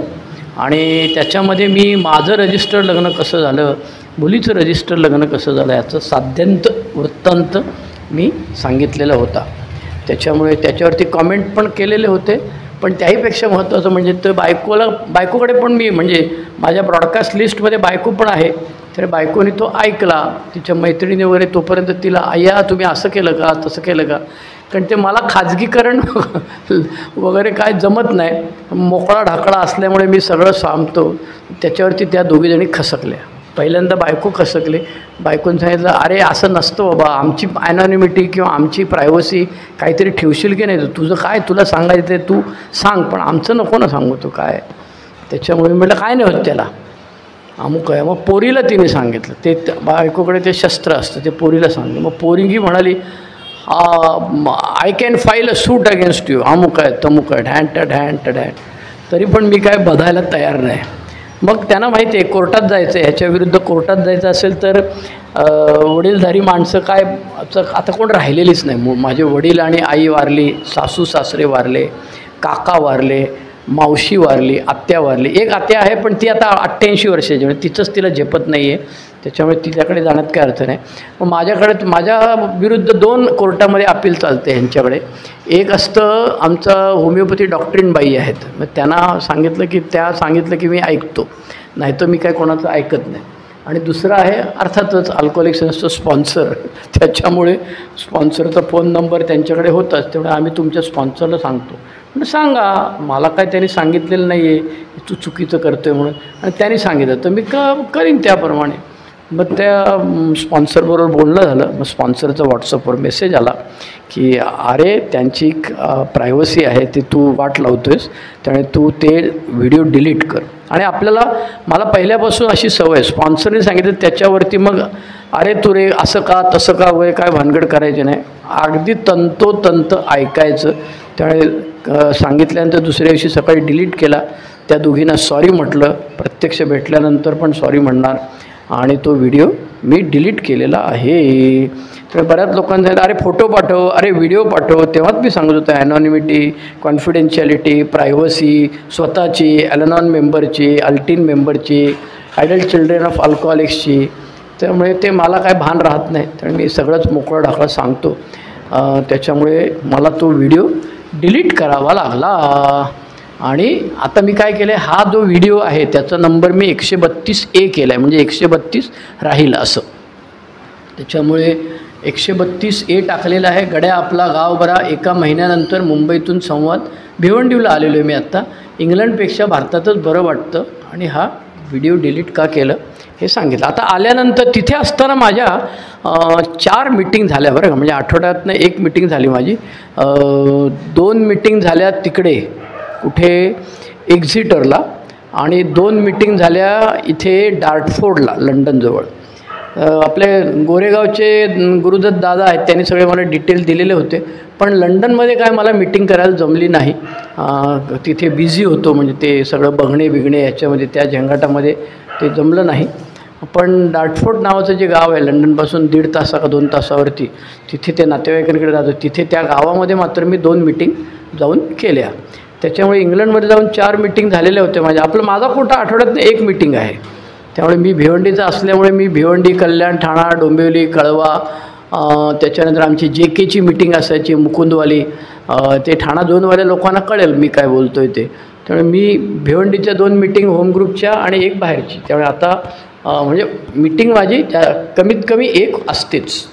आणि त्याच्यामध्ये मी माझं रजिस्टर्ड लग्न कसं झालं, मुलीचं रजिस्टर्ड लग्न कसं झालं याचं साध्यंत वृत्तांत मी सांगितलेला होता. त्याच्यामुळे त्याच्यावरती कॉमेंट पण केलेले होते. पण त्याहीपेक्षा महत्त्वाचं म्हणजे तर बायकोकडे पण मी म्हणजे माझ्या ब्रॉडकास्ट लिस्टमध्ये बायको पण आहे. तर बायकोने तो ऐकला, तिच्या मैत्रिणी वगैरे, तोपर्यंत तिला आया तुम्ही असं केलं का तसं केलं का, कारण ते मला खाजगीकरण वगैरे काय जमत नाही, मोकळा ढाकळा असल्यामुळे मी सगळं सांगतो. त्याच्यावरती त्या दोघीजणी खसकल्या. पहिल्यांदा बायको खसकले. बायकोने सांगितलं अरे असं नसतं बाबा, आमची ॲनॉनिमिटी किंवा आमची प्रायव्हसी काहीतरी ठेवशील की नाही, तुझं काय तुला सांगायचं आहे तू सांग, पण आमचं नको ना सांगू तू काय. त्याच्यामुळे म्हटलं काय नाही होत त्याला, अमुक आहे. मग पोरीला तिने सांगितलं, ते बायकोकडे ते शस्त्र असतं, ते पोरीला सांगितलं. मग पोरीगी म्हणाली I can file a suit against you, अमुक आहे तमुक आहे ढॅन. तरी पण मी काय बधायला तयार नाही. मग त्यांना माहिती आहे कोर्टात जायचं आहे, ह्याच्याविरुद्ध कोर्टात जायचं असेल तर वडीलधारी माणसं काय आता कोण राहिलेलीच नाही. माझे वडील आणि आई वारली, सासू सासरे वारले, काका वारले, मावशी वारली, आत्या वारली. एक आत्या आहे पण ती आता 88 वर्षाची, म्हणजे तिचंच तिला झेपत नाही आहे, त्याच्यामुळे तिच्याकडे जाण्यात काय अर्थ नाही. मग माझ्या विरुद्ध 2 कोर्टामध्ये अपील चालते ह्यांच्याकडे. एक असतं आमचं होमिओपॅथी डॉक्टरीन बाई आहेत, मग त्यांना सांगितलं की मी ऐकतो, नाही तर मी काय कोणाचं ऐकत नाही. आणि दुसरं आहे अर्थातच अल्कोहोलिक अनॉनिमसचं स्पॉन्सर, त्याच्यामुळे स्पॉन्सरचा फोन नंबर त्यांच्याकडे होताच, तेवढं आम्ही तुमच्या स्पॉन्सरला सांगतो. म्हणजे सांगा, मला काय त्यांनी सांगितलेलं नाही आहे तू चुकीचं करतो आहे म्हणून, आणि त्यांनी सांगितलं तर मी करीन त्याप्रमाणे. मग त्या स्पॉन्सरबरोबर बोलणं झालं. मग स्पॉन्सरचा व्हॉट्सअपवर मेसेज आला की अरे त्यांची प्रायव्हसी आहे ती तू वाट लावतो आहेस, त्यामुळे तू ते व्हिडिओ डिलीट कर. आणि मला पहिल्यापासून अशी सवय, स्पॉन्सरने सांगितलं त्याच्यावरती मग अरे तू रे असं का तसं का वगैरे काय भानगड करायचे नाही, अगदी तंतोतंत ऐकायचं. त्यामुळे सांगितल्यानंतर दुसऱ्या दिवशी सकाळी डिलीट केला. त्या दोघींना सॉरी म्हटलं, प्रत्यक्ष भेटल्यानंतर पण सॉरी म्हणणार, आणि तो व्हिडिओ मी डिलीट केलेला आहे. तर बऱ्याच लोकांनी सांगितलं अरे फोटो पाठव, अरे व्हिडिओ पाठव. तेव्हाच मी सांगत होतो ॲनॉनिमिटी, कॉन्फिडेन्शियलिटी, प्रायव्हसी, स्वतःची, अल-अनॉन मेंबरची, अल्टीन मेंबरची, ॲडल्ट चिल्ड्रन ऑफ अल्कोहॉलिक्सची. त्यामुळे ते मला काय भान राहत नाही, तर मी सगळंच मोकळं ढाकळं सांगतो. त्याच्यामुळे मला तो व्हिडिओ डिलीट करावा लागला. आणि आता मी काय केलं आहे, हा जो व्हिडिओ आहे त्याचा नंबर मी 132A केला आहे, म्हणजे 132 राहील असं. त्याच्यामुळे 132A टाकलेला आहे. गड्या आपला गाव बरा, एका महिन्यानंतर मुंबईतून संवाद. भिवंडीला आलेलो आहे मी आत्ता. इंग्लंडपेक्षा भारतातच बरं वाटतं, आणि हा व्हिडिओ डिलीट का केलं हे सांगितलं. आता आल्यानंतर तिथे असताना माझ्या 4 मीटिंग झाल्या बरं का, म्हणजे आठवड्यातनं 1 मीटिंग झाली माझी. 2 मीटिंग झाल्या तिकडे कुठे एक्झिटरला, आणि 2 मीटिंग झाल्या इथे डार्टफोर्डला लंडनजवळ. आपले गोरेगावचे गुरुदत्त दादा आहेत, त्यांनी सगळे मला डिटेल दिलेले होते. पण लंडनमध्ये काय मला मीटिंग करायला जमली नाही, तिथे बिझी होतो, म्हणजे ते सगळं बघणे बिघणे याच्यामध्ये त्या झंगाटामध्ये ते जमलं नाही. पण डार्टफोर्ड नावाचं जे गाव आहे लंडनपासून 1.5 तासा का 2 तासावरती, तिथे ते नातेवाईकांकडे जातो. तिथे त्या गावामध्ये मात्र मी 2 मीटिंग जाऊन केल्या. त्याच्यामुळे इंग्लंडमध्ये जाऊन 4 मीटिंग झालेल्या होत्या माझा कोटा आठवड्यात 1 मीटिंग आहे. त्यामुळे मी भिवंडीचा असल्यामुळे मी भिवंडी, कल्याण, ठाणा, डोंबिवली, कळवा, त्याच्यानंतर आमची JKची मीटिंग असायची मुकुंदवाली, ते ठाणा झोनवाल्या लोकांना कळेल मी काय बोलतो आहे ते. त्यामुळे मी भिवंडीच्या 2 मीटिंग होम ग्रुपच्या आणि 1 बाहेरची. त्यामुळे आता म्हणजे मीटिंग माझी कमीत कमी 1 असतेच.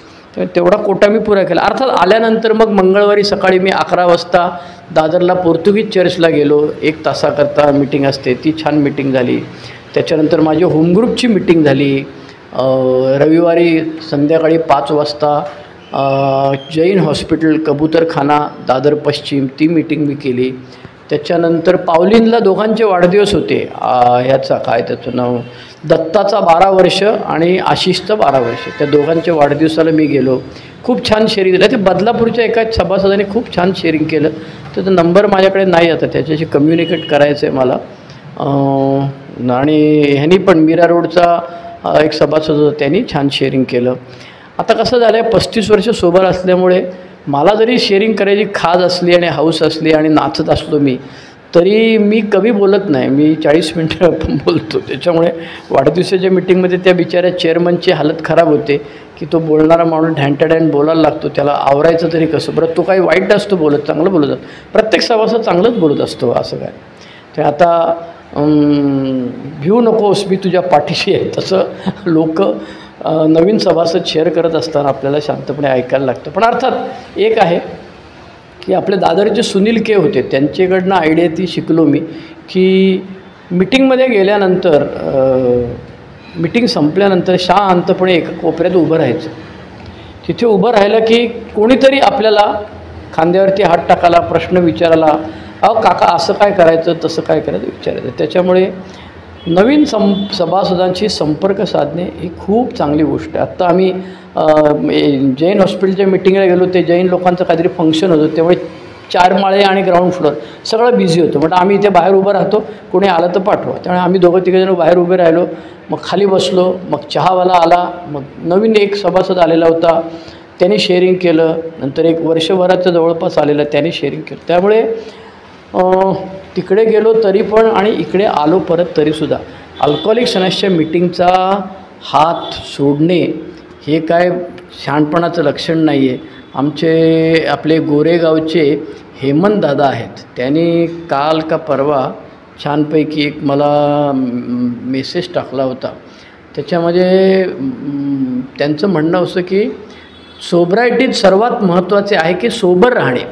तेवढा कोटा मी पुरा केला. अर्थात आल्यानंतर मग मंगळवारी सकाळी मी 11 वाजता दादरला पोर्तुगीज चर्चला गेलो. 1 तासाकरता मीटिंग असते, ती छान मीटिंग झाली. त्याच्यानंतर माझी होम ग्रुपची मीटिंग झाली. रविवारी संध्याकाळी 5 वाजता जैन हॉस्पिटल कबूतरखाना दादर पश्चिम, ती मीटिंग मी केली. त्याच्यानंतर पावलीनला दोघांचे वाढदिवस होते. ह्याचा काय त्याचं नाव, दत्ताचा 12 वर्ष आणि आशिषचं 12 वर्ष, त्या दोघांच्या वाढदिवसाला मी गेलो. खूप छान शेअरिंग दिलं. ते बदलापूरच्या एका सभासदाने खूप छान शेअरिंग केलं. त्याचा नंबर माझ्याकडे नाही, आता त्याच्याशी कम्युनिकेट करायचं आहे मला. आणि ह्यांनी पण मीरा रोडचा एक सभासद होता, त्यांनी छान शेअरिंग केलं. आता कसं झालं आहे, 35 वर्ष सोबत असल्यामुळे मला जरी शेअरिंग करायची खाज असली आणि हौस असली आणि नाचत असलो मी, तरी मी कमी बोलत नाही. मी 40 मिनटं पण बोलतो. त्याच्यामुळे वाढदिवसाच्या मिटिंगमध्ये त्या बिचाऱ्या चेअरमनची हालत खराब होते की तो बोलणारा माणूस ढॅन बोलायला लागतो. त्याला आवरायचं तरी कसं? बरं, तो काही वाईट असतो बोलत, चांगलं बोलत असतो. प्रत्येक सभासद चांगलंच बोलत असतो. असं काय ते आता भिऊ नकोस, मी तुझ्या पाठीशी आहे. तसं लोक नवीन सभासद शेअर करत असताना आपल्याला शांतपणे ऐकायला लागतं. पण अर्थात एक आहे की आपले दादरचे सुनील के होते, त्यांच्याकडनं आयडिया ती शिकलो मी की मिटिंगमध्ये गेल्यानंतर मिटिंग संपल्यानंतर शांतपणे एका कोपऱ्यात उभं राहायचं. तिथे उभं राहिलं की कोणीतरी आपल्याला खांद्यावरती हात टाकायला, प्रश्न विचारायला, अहो काका असं काय करायचं, तसं काय करायचं विचारायचं. त्याच्यामुळे नवीन सभासदांशी संपर्क साधणे ही खूप चांगली गोष्ट आहे. आत्ता आम्ही जैन हॉस्पिटलच्या मिटिंगला गेलो. ते जैन लोकांचं काहीतरी फंक्शन होतं, त्यामुळे 4 माळे आणि ग्राउंड फ्लोअर सगळं बिझी होतं. म्हटलं आम्ही इथे बाहेर उभं राहतो, कोणी आलं तर पाठवा. त्यामुळे आम्ही 2-3 जण बाहेर उभे राहिलो. मग खाली बसलो. मग चहावाला आला. मग नवीन एक सभासद आलेला होता, त्याने शेअरिंग केलं. नंतर एक वर्षभराचं जवळपास आलेलं, त्याने शेअरिंग केलं. त्यामुळे तिकडे गेलो तरी पण आणि इकडे आलो परत तरीसुद्धा अल्कोहोलिक सनसच्या मिटिंगचा हात सोडणे हे काय शहाणपणाचं लक्षण नाही आहे. आपले गोरेगावचे हेमंत दादा आहेत, त्यांनी काल का परवा छानपैकी एक मला मेसेज टाकला होता. त्याच्यामध्ये त्यांचं म्हणणं असं की सोब्रायटीत सर्वात महत्त्वाचे आहे की सोबर राहणे.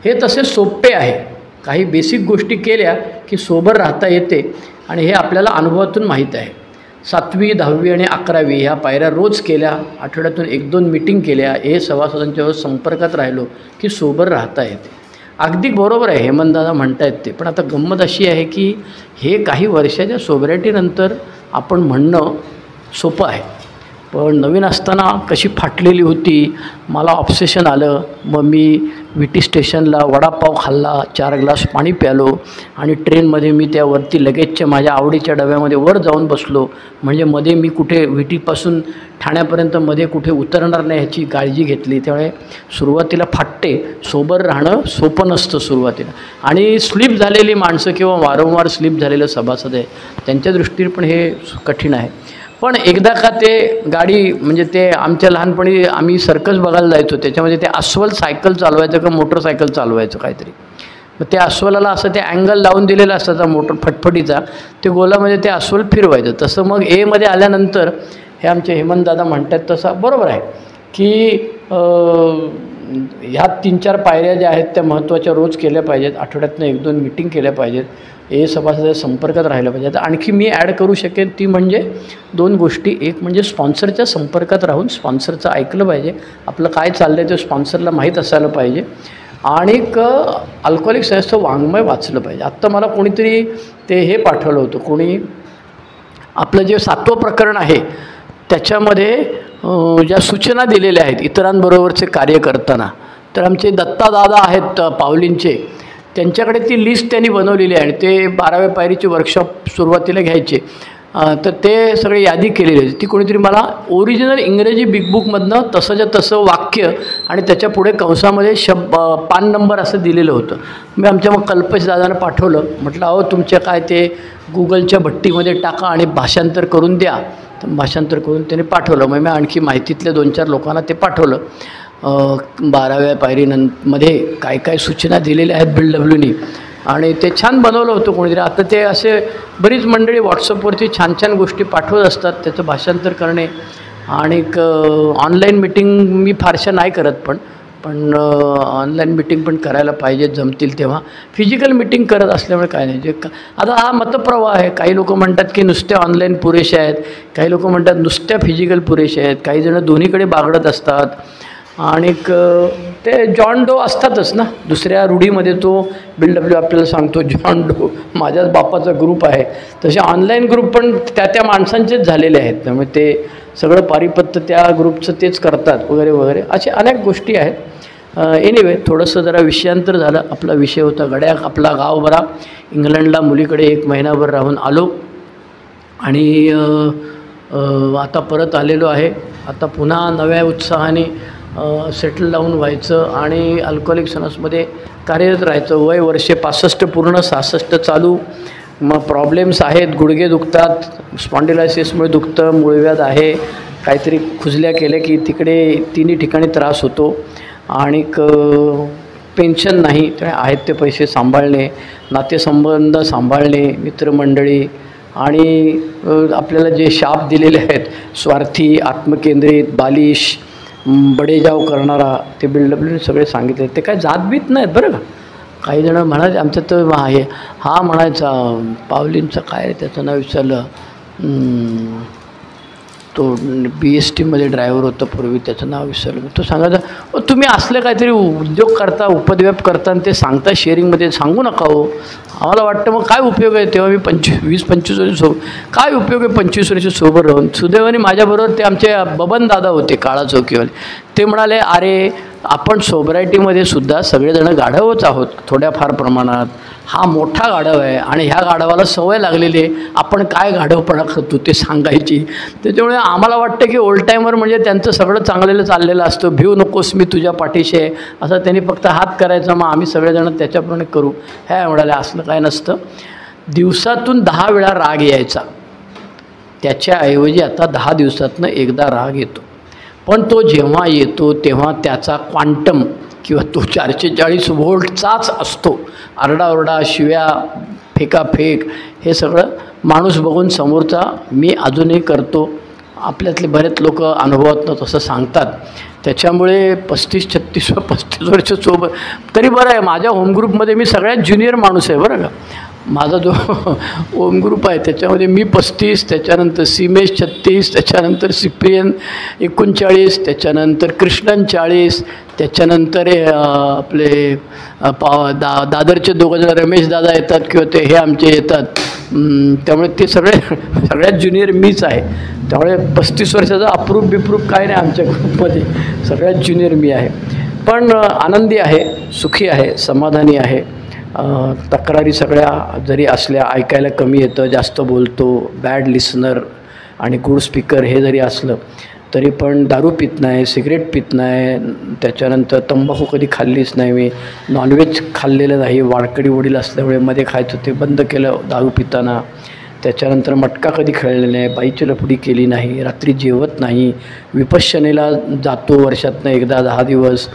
हे तसे सोपे आहे. काही बेसिक गोष्टी केल्या की सोबर राहता येते आणि हे आपल्याला अनुभवातून माहीत आहे. 7वी, 10वी आणि 11वी ह्या पायऱ्या रोज केल्या, आठवड्यातून 1-2 मिटिंग केल्या, हे सभासदांच्यावर संपर्कात राहिलो की सोबर राहता येते. अगदी बरोबर आहे, हेमंतदादा म्हणतायत ते. पण आता गंमत अशी आहे की हे काही वर्षाच्या सोबऱ्याटीनंतर आपण म्हणणं सोपं आहे. पण नवीन असताना कशी फाटलेली होती, मला ऑब्सेशन आलं. मग मी विटी स्टेशनला वडापाव खाल्ला, 4 ग्लास पाणी प्यालो आणि ट्रेनमध्ये मी त्यावरती लगेचच्या माझ्या आवडीच्या डब्यामध्ये वर जाऊन बसलो. म्हणजे मध्ये मी कुठे विटीपासून ठाण्यापर्यंत मध्ये कुठे उतरणार नाही ह्याची काळजी घेतली. त्यामुळे सुरुवातीला फाटते. सोबर राहणं सोपं नसतं सुरुवातीला. आणि स्लिप झालेली माणसं किंवा वारंवार स्लिप झालेलं सभासद आहे, त्यांच्या दृष्टीने पण हे कठीण आहे. पण एकदा का ते गाडी, म्हणजे ते आमच्या लहानपणी आम्ही सर्कस बघायला जायचो, त्याच्यामध्ये ते अस्वल सायकल चालवायचं का मोटरसायकल चालवायचं काहीतरी. मग त्या अस्वलाला असं ते अँगल लावून दिलेलं असतं मोटर फटफटीचा, ते गोलामध्ये ते अस्वल फिरवायचं. तसं मग एमध्ये आल्यानंतर हे आमचे हेमंतदादा म्हणतात तसं बरोबर आहे की ह्या 3-4 पायऱ्या ज्या आहेत त्या महत्त्वाच्या रोज केल्या पाहिजेत. आठवड्यातनं 1-2 मिटिंग केल्या पाहिजेत. हे सभासदांच्या संपर्कात राहिलं पाहिजे. आता आणखी मी ॲड करू शकेन ती म्हणजे 2 गोष्टी. एक म्हणजे स्पॉन्सरच्या संपर्कात राहून स्पॉन्सरचं ऐकलं पाहिजे. आपलं काय चाललं आहे ते स्पॉन्सरला माहीत असायला पाहिजे. आणि अल्कोहोलिक सनसचं वाङ्मय वाचलं पाहिजे. आत्ता मला कोणीतरी ते हे पाठवलं होतं, कोणी आपलं जे 7वं प्रकरण आहे त्याच्यामध्ये ज्या सूचना दिलेल्या आहेत इतरांबरोबरचे कार्य करताना, तर आमचे दत्तादादा आहेत पावलींचे, त्यांच्याकडे ती लिस्ट त्यांनी बनवलेली आहे आणि ते 12व्या पायरीचे वर्कशॉप सुरुवातीला घ्यायचे. तर ते सगळे यादी केलेली आहे. ती कोणीतरी मला ओरिजिनल इंग्रजी बिग बुकमधनं तसंच्या तसं वाक्य आणि त्याच्या पुढे कंसामध्ये पान नंबर असं दिलेलं होतं. मी आमच्या मग कल्पेश दादांना पाठवलं. म्हटलं अहो तुमच्या काय ते गुगलच्या भट्टीमध्ये टाका आणि भाषांतर करून द्या. तर भाषांतर करून त्याने पाठवलं. मग मी आणखी माहितीतल्या 2-4 लोकांना ते पाठवलं. 12व्या पायरीमध्ये काय काय सूचना दिलेल्या आहेत BLWनी आणि ते छान बनवलं होतं कोणीतरी. आता ते असे बरीच मंडळी व्हॉट्सअपवरती छान छान गोष्टी पाठवत असतात, त्याचं भाषांतर करणे. आणि ऑनलाईन मिटिंग मी फारशा नाही करत, पण ऑनलाईन मिटिंग पण करायला पाहिजे जमतील तेव्हा. फिजिकल मिटिंग करत असल्यामुळे काय नाही. जे आता हा मतप्रवाह आहे. काही लोक म्हणतात की नुसत्या ऑनलाईन पुरेशा आहेत, काही लोक म्हणतात नुसत्या फिजिकल पुरेशा आहेत, काही जण दोन्हीकडे बागडत असतात. आणि ते जॉन डो असतातच ना दुसऱ्या रूढीमध्ये. तो BLW आपल्याला सांगतो जॉन डो माझ्याच बापाचा ग्रुप आहे. तसे ऑनलाईन ग्रुप पण त्या माणसांचेच झालेले आहेत. त्यामुळे ते सगळं पारिपत्य त्या ग्रुपचं तेच करतात वगैरे वगैरे, असे अनेक गोष्टी आहेत. एनिवे थोडंसं जरा विषयांतर झालं. आपला विषय होता गड्या आपला गाव बरा. इंग्लंडला मुलीकडे 1 महिनाभर राहून आलो आणि आता परत आलेलो आहे. आता पुन्हा नव्या उत्साहाने सेटल डाऊन व्हायचं आणि अल्कोहोलिक सनसमध्ये कार्यरत राहायचं. वय वर्षे 65 पूर्ण, 66 चालू. मग प्रॉब्लेम्स आहेत, गुडघे दुखतात, स्पॉन्डिलायसिसमुळे दुखतं, मूळव्याध आहे, काहीतरी खुजल्या केल्या की तिकडे तिन्ही ठिकाणी त्रास होतो. आणि पेन्शन नाही, ते आहेत ते पैसे सांभाळणे, नातेसंबंध सांभाळणे, मित्रमंडळी आणि आपल्याला जे शाप दिलेले आहेत, स्वार्थी, आत्मकेंद्रित, बालिश, बडेजाव करणारा, ते बिल्डअप सगळे सांगितले. ते काय जातबीत नाहीत बरं का. काही जण म्हणायचे आमचं तर आहे, हा म्हणायचा पावलींचं काय त्याचं नाव विचारलं, तो BSTमध्ये ड्रायव्हर होता पूर्वी, त्याचं नाव विसरलं. तो सांगायचा तुम्ही असले काहीतरी उद्योग करता, उपद्व्याप करता आणि ते सांगता शेअरिंगमध्ये, सांगू नका हो. आम्हाला वाटतं मग काय उपयोग आहे. तेव्हा मी 20-25 वर्ष काय उपयोग आहे 25 वर्ष सोबत राहून. सुदैवाने माझ्याबरोबर ते आमचे बबन दादा होते काळा चौकीवाले. ते म्हणाले अरे आपण सोबरायटीमध्ये सुद्धा सगळेजण गाढवच आहोत थोड्याफार प्रमाणात. हा मोठा गाढव आहे आणि ह्या गाढवाला सवय लागलेली आहे आपण काय गाढवपणा करतो ते सांगायची. त्याच्यामुळे आम्हाला वाटतं की ओल्ड टायमर म्हणजे त्यांचं सगळं चांगलेलं चाललेलं असतं. भिऊ नकोस मी तुझ्या पाठीशी आहे असं त्यांनी फक्त हात करायचा, मग आम्ही सगळेजण त्याच्याप्रमाणे करू. ह्या म्हणाले असलं काय नसतं. दिवसातून 10 वेळा राग यायचा, त्याच्याऐवजी आता 10 दिवसातनं एकदा राग येतो. पण तो जेव्हा येतो तेव्हा त्याचा क्वांटम किंवा तो 440 व्होल्टचाच असतो. आरडाओरडा, शिव्या, फेकाफेक हे सगळं माणूस बघून समोरचा मी अजूनही करतो. आपल्यातले बरेच लोक अनुभवातनं तसं सांगतात. त्याच्यामुळे 35 वर्ष सोबत तरी बरं आहे. माझ्या होम ग्रुपमध्ये मी सगळ्यात ज्युनियर माणूस आहे बरं का. माझा जो होम ग्रुप आहे त्याच्यामध्ये मी 35, त्याच्यानंतर सीमेश 36, त्याच्यानंतर सिप्रियन 39, त्याच्यानंतर कृष्णन 40, त्याच्यानंतर आपले दादरचे दोघंजण रमेश दादा येतात किंवा ते हे आमचे येतात. त्यामुळे ते सगळ्यात ज्युनियर मीच आहे. त्यामुळे 35 वर्षाचा अप्रूप बिप्रूप काय नाही आमच्या ग्रुपमध्ये, सगळ्यात ज्युनियर मी आहे. पण आनंदी आहे, सुखी आहे, समाधानी आहे. तक्रारी सगळ्या जरी असल्या, ऐकायला कमी येतं, जास्त बोलतो, बॅड लिसनर आणि गुड स्पीकर हे जरी असलं तरी पण दारू पित नाही, सिगरेट पित नाही, त्याच्यानंतर तंबाखू कधी खाल्लीच नाही मी, नॉनव्हेज खाल्लेलं नाही, वाळकडी वडील असल्यामुळे मध्ये खायचं ते बंद केलं दारू पिताना. त्याच्यानंतर मटका कधी खेळलेला नाही, बाईची लफडी केली नाही, रात्री जेवत नाही, विपश्यनेला जातो वर्षातनं एकदा 10 दिवस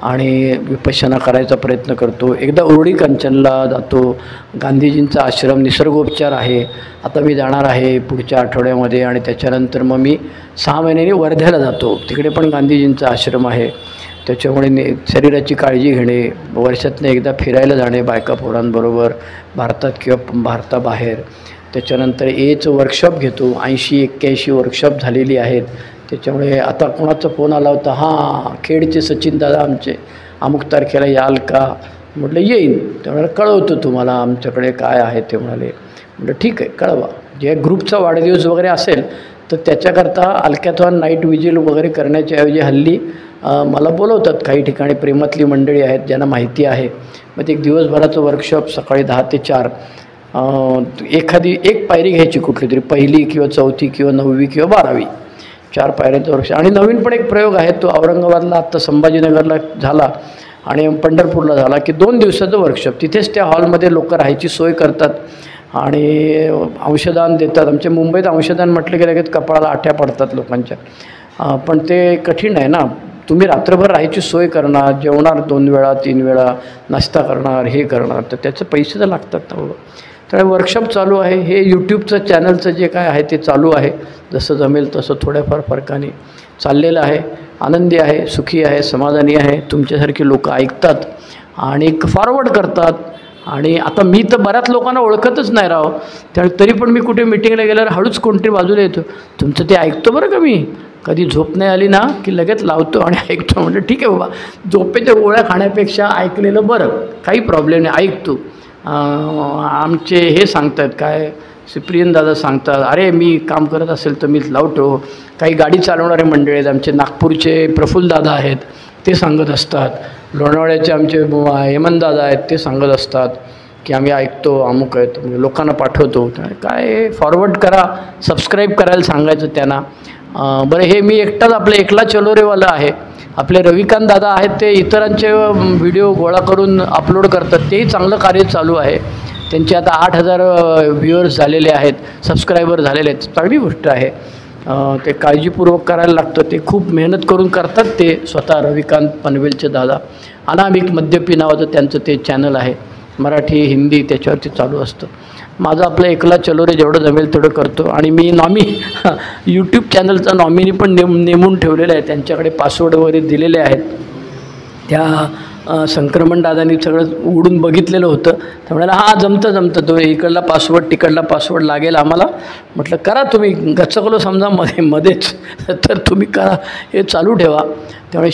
आणि विपश्यना करायचा प्रयत्न करतो. एकदा उरळी कंचनला जातो. गांधीजींचा आश्रम निसर्गोपचार आहे, आता मी जाणार आहे पुढच्या आठवड्यामध्ये. आणि त्याच्यानंतर मग मी 6 महिन्यांनी वर्ध्याला जातो, तिकडे पण गांधीजींचा आश्रम आहे. त्याच्यामुळे शरीराची काळजी घेणे, वर्षातनं एकदा फिरायला जाणे बायका पोरांबरोबर भारतात किंवा भारताबाहेर. त्याच्यानंतर एचं वर्कशॉप घेतो, 80-81 वर्कशॉप झालेली आहेत. त्याच्यामुळे आता कोणाचा फोन आला होता, हां खेडचे सचिन दादा आमचे अमुक तारखेला याल का, म्हटलं येईन. त्यामुळे कळवतो तुम्हाला आमच्याकडे काय आहे ते. म्हटलं ठीक आहे कळवा. जे ग्रुपचा वाढदिवस वगैरे असेल तर त्याच्याकरता हलक्यातून नाईट विजिल वगैरे करण्याच्याऐवजी हल्ली मला बोलवतात. काही ठिकाणी प्रेमातली मंडळी आहेत ज्यांना माहिती आहे. मग ते एक दिवसभराचं वर्कशॉप सकाळी 10 ते 4. एक पायरी घ्यायची कुठली तरी, पहिली किंवा चौथी किंवा 9वी किंवा 12वी, 4 पायऱ्यांचं वर्कशॉप. आणि नवीन पण एक प्रयोग आहे, तो औरंगाबादला आत्ता संभाजीनगरला झाला आणि पंढरपूरला झाला की 2 दिवसाचं वर्कशॉप. तिथेच त्या हॉलमध्ये लोक राहायची सोय करतात आणि अंशदान देतात. आमच्या मुंबईत अंशदान म्हटलं की लगेच कपाळाला आठ्या पडतात लोकांच्या. पण ते कठीण आहे ना. तुम्ही रात्रभर राहायची सोय करणार, जेवणार 2 वेळा 3 वेळा, नाश्ता करणार, हे करणार, तर त्याचे पैसे तर लागतात ना. त्यामुळे वर्कशॉप चालू आहे. हे यूट्यूबचं चॅनलचं जे काय आहे ते चालू आहे. जसं जमेल तसं थोड्याफार फरकाने चाललेलं आहे. आनंदी आहे, सुखी आहे, समाधानी आहे. तुमच्यासारखी लोक ऐकतात आणि फॉरवर्ड करतात. आणि आता मी तर बऱ्याच लोकांना ओळखतच नाही राव, त्यामुळे तरी पण मी कुठे मिटिंगला गेल्यावर हळूच कोणतरी बाजूला येतो, तुमचं ते ऐकतो बरं का. मी कधी झोप नाही आली ना की लगेच लावतो आणि ऐकतो. म्हणजे ठीक आहे बाबा, झोपेच्या गोळ्या खाण्यापेक्षा ऐकलेलं बरं, काही प्रॉब्लेम नाही, ऐकतो. आमचे हे सांगतात काय, सिप्रियन दादा सांगतात, अरे मी काम करत असेल तर मीच लावतो. काही गाडी चालवणारे मंडळी आहेत, आमचे नागपूरचे प्रफुल्ल दादा आहेत, ते सांगत असतात. लोणावळ्याचे आमचे हेमंत दादा आहेत, ते सांगत असतात की आम्ही ऐकतो, अमुक आहेत, म्हणजे लोकांना पाठवतो. काय फॉरवर्ड करा, सबस्क्राईब करायला सांगायचं त्यांना. बरं, हे मी एकटाच आपलं एकला चलोरेवाला आहे. आपले रविकांत दादा आहेत ते इतरांचे व्हिडिओ गोळा करून अपलोड करतात, तेही चांगलं कार्य चालू आहे. त्यांचे आता 8,000 व्ह्युअर्स झालेले आहेत, सबस्क्रायबर झालेले आहेत, चांगली गोष्ट आहे. ते काळजीपूर्वक करायला लागतं, ते खूप मेहनत करून करतात ते स्वतः. रविकांत पनवेलचे दादा, अनामिक मद्यपी नावाचं त्यांचं ते चॅनल आहे, मराठी हिंदी त्याच्यावरती चालू असतं. माझं आपलं एकला चलो रे जेवढं जमेल तेवढं करतो. आणि मी यूट्यूब चॅनलचा नॉमिनी पण नेमून ठेवलेला आहे, त्यांच्याकडे पासवर्ड वगैरे दिलेले आहेत. त्या संक्रमण दादांनी सगळं उघडून बघितलेलं होतं, त्यामुळे हां जमतं तो इकडला पासवर्ड तिकडला पासवर्ड लागेल आम्हाला. म्हटलं करा तुम्ही, गचकलो समजा मध्येच तर तुम्ही करा, हे चालू ठेवा. त्यामुळे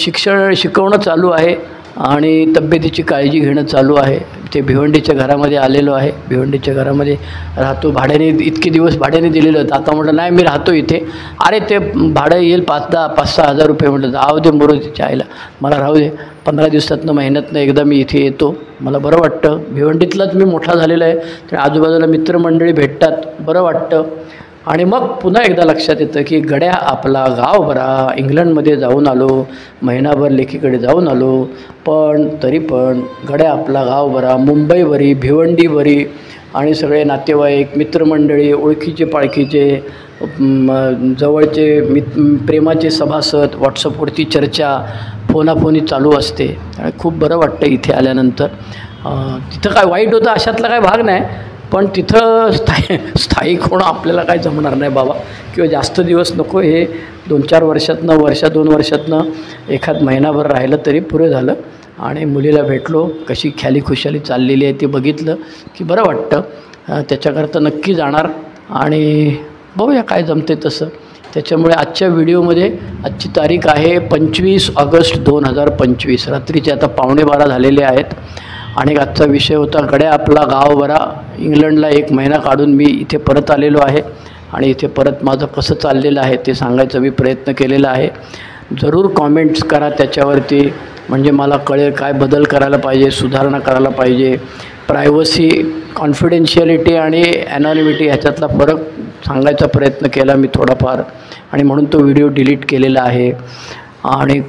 शिकवणं चालू आहे आणि तब्येतीची काळजी घेणं चालू आहे. ते भिवंडीच्या घरामध्ये आलेलो आहे, भिवंडीच्या घरामध्ये राहतो. भाड्याने इतके दिवस भाड्याने दिलेलं होतं, आता म्हटलं नाही मी राहतो इथे. अरे ते भाडं येईल 5-6 हजार रुपये. म्हटलं जाऊ दे मरू तिच्या आईला, मला राहू दे. 15 दिवसातनं महिन्यातनं एकदा मी इथे येतो, मला बरं वाटतं. भिवंडीतलाच मी मोठा झालेला आहे, तर आजूबाजूला मित्रमंडळी भेटतात, बरं वाटतं. आणि मग पुन्हा एकदा लक्षात येतं की गड्या आपला गाव बरा. इंग्लंडमध्ये जाऊन आलो, महिनाभर लेकीकडे जाऊन आलो, पण तरी पण गड्या आपला गाव बरा. मुंबई बरी, भिवंडी बरी, आणि सगळे नातेवाईक मित्रमंडळी, ओळखीचे पाळखीचे, जवळचे प्रेमाचे सभासद, व्हॉट्सअपवरती चर्चा, फोनाफोनी चालू असते. आणि खूप बरं वाटतं इथे आल्यानंतर. तिथं काय वाईट होतं अशातला काय भाग नाही, पण तिथं स्थायिक होणं आपल्याला काय जमणार नाही बाबा, किंवा जास्त दिवस नको. हे 2-4 वर्षातनं 2 वर्षातनं एखाद महिनाभर राहिलं तरी पुरे झालं. आणि मुलीला भेटलो, कशी ख्याली खुशाली चाललेली आहे ते बघितलं की बरं वाटतं. त्याच्याकरता नक्की जाणार आणि बघूया काय जमते तसं. त्याच्यामुळे आजच्या व्हिडिओमध्ये आजची तारीख आहे 25 ऑगस्ट 2025, रात्रीचे आता 11:15 झालेले आहेत. आणि आजचा विषय होता गड्या आपला गाव बरा. इंग्लंडला 1 महिना काढून मी इथे परत आलेलो आहे आणि इथे परत माझं कसं चाललेलं आहे ते सांगायचा मी प्रयत्न केलेला आहे. जरूर कॉमेंट्स करा त्याच्यावरती, म्हणजे मला कळेल काय बदल करायला पाहिजे, सुधारणा करायला पाहिजे. प्रायव्हसी, कॉन्फिडेन्शियलिटी आणि ॲनॉनिमिटी ह्याच्यातला फरक सांगायचा प्रयत्न केला मी थोडाफार, आणि म्हणून तो व्हिडिओ डिलीट केलेला आहे. आणि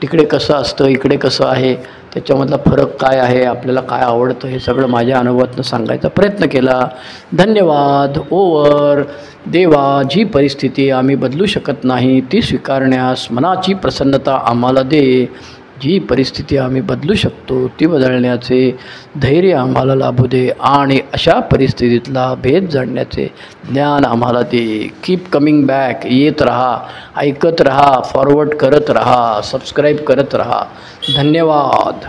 तिकडे कसं असतं इकडे कसं आहे त्याच्यामधला फरक काय आहे, आपल्याला काय आवडतं, हे सगळं माझ्या अनुभवातून सांगायचा प्रयत्न केला. धन्यवाद. ओव्हर. देवा, जी परिस्थिती आम्ही बदलू शकत नाही ती स्वीकारण्यास मनाची प्रसन्नता आम्हाला दे. जी परिस्थिती आम्ही बदलू शकतो ती बदलण्याचे धैर्य आम्हाला लाभू दे, आणि अशा परिस्थितीतला भेद जाणण्याचे ज्ञान आम्हाला दे. Keep coming back. येत राहा, ऐकत राहा, फॉरवर्ड करत राहा, सबस्क्राईब करत राहा. धन्यवाद.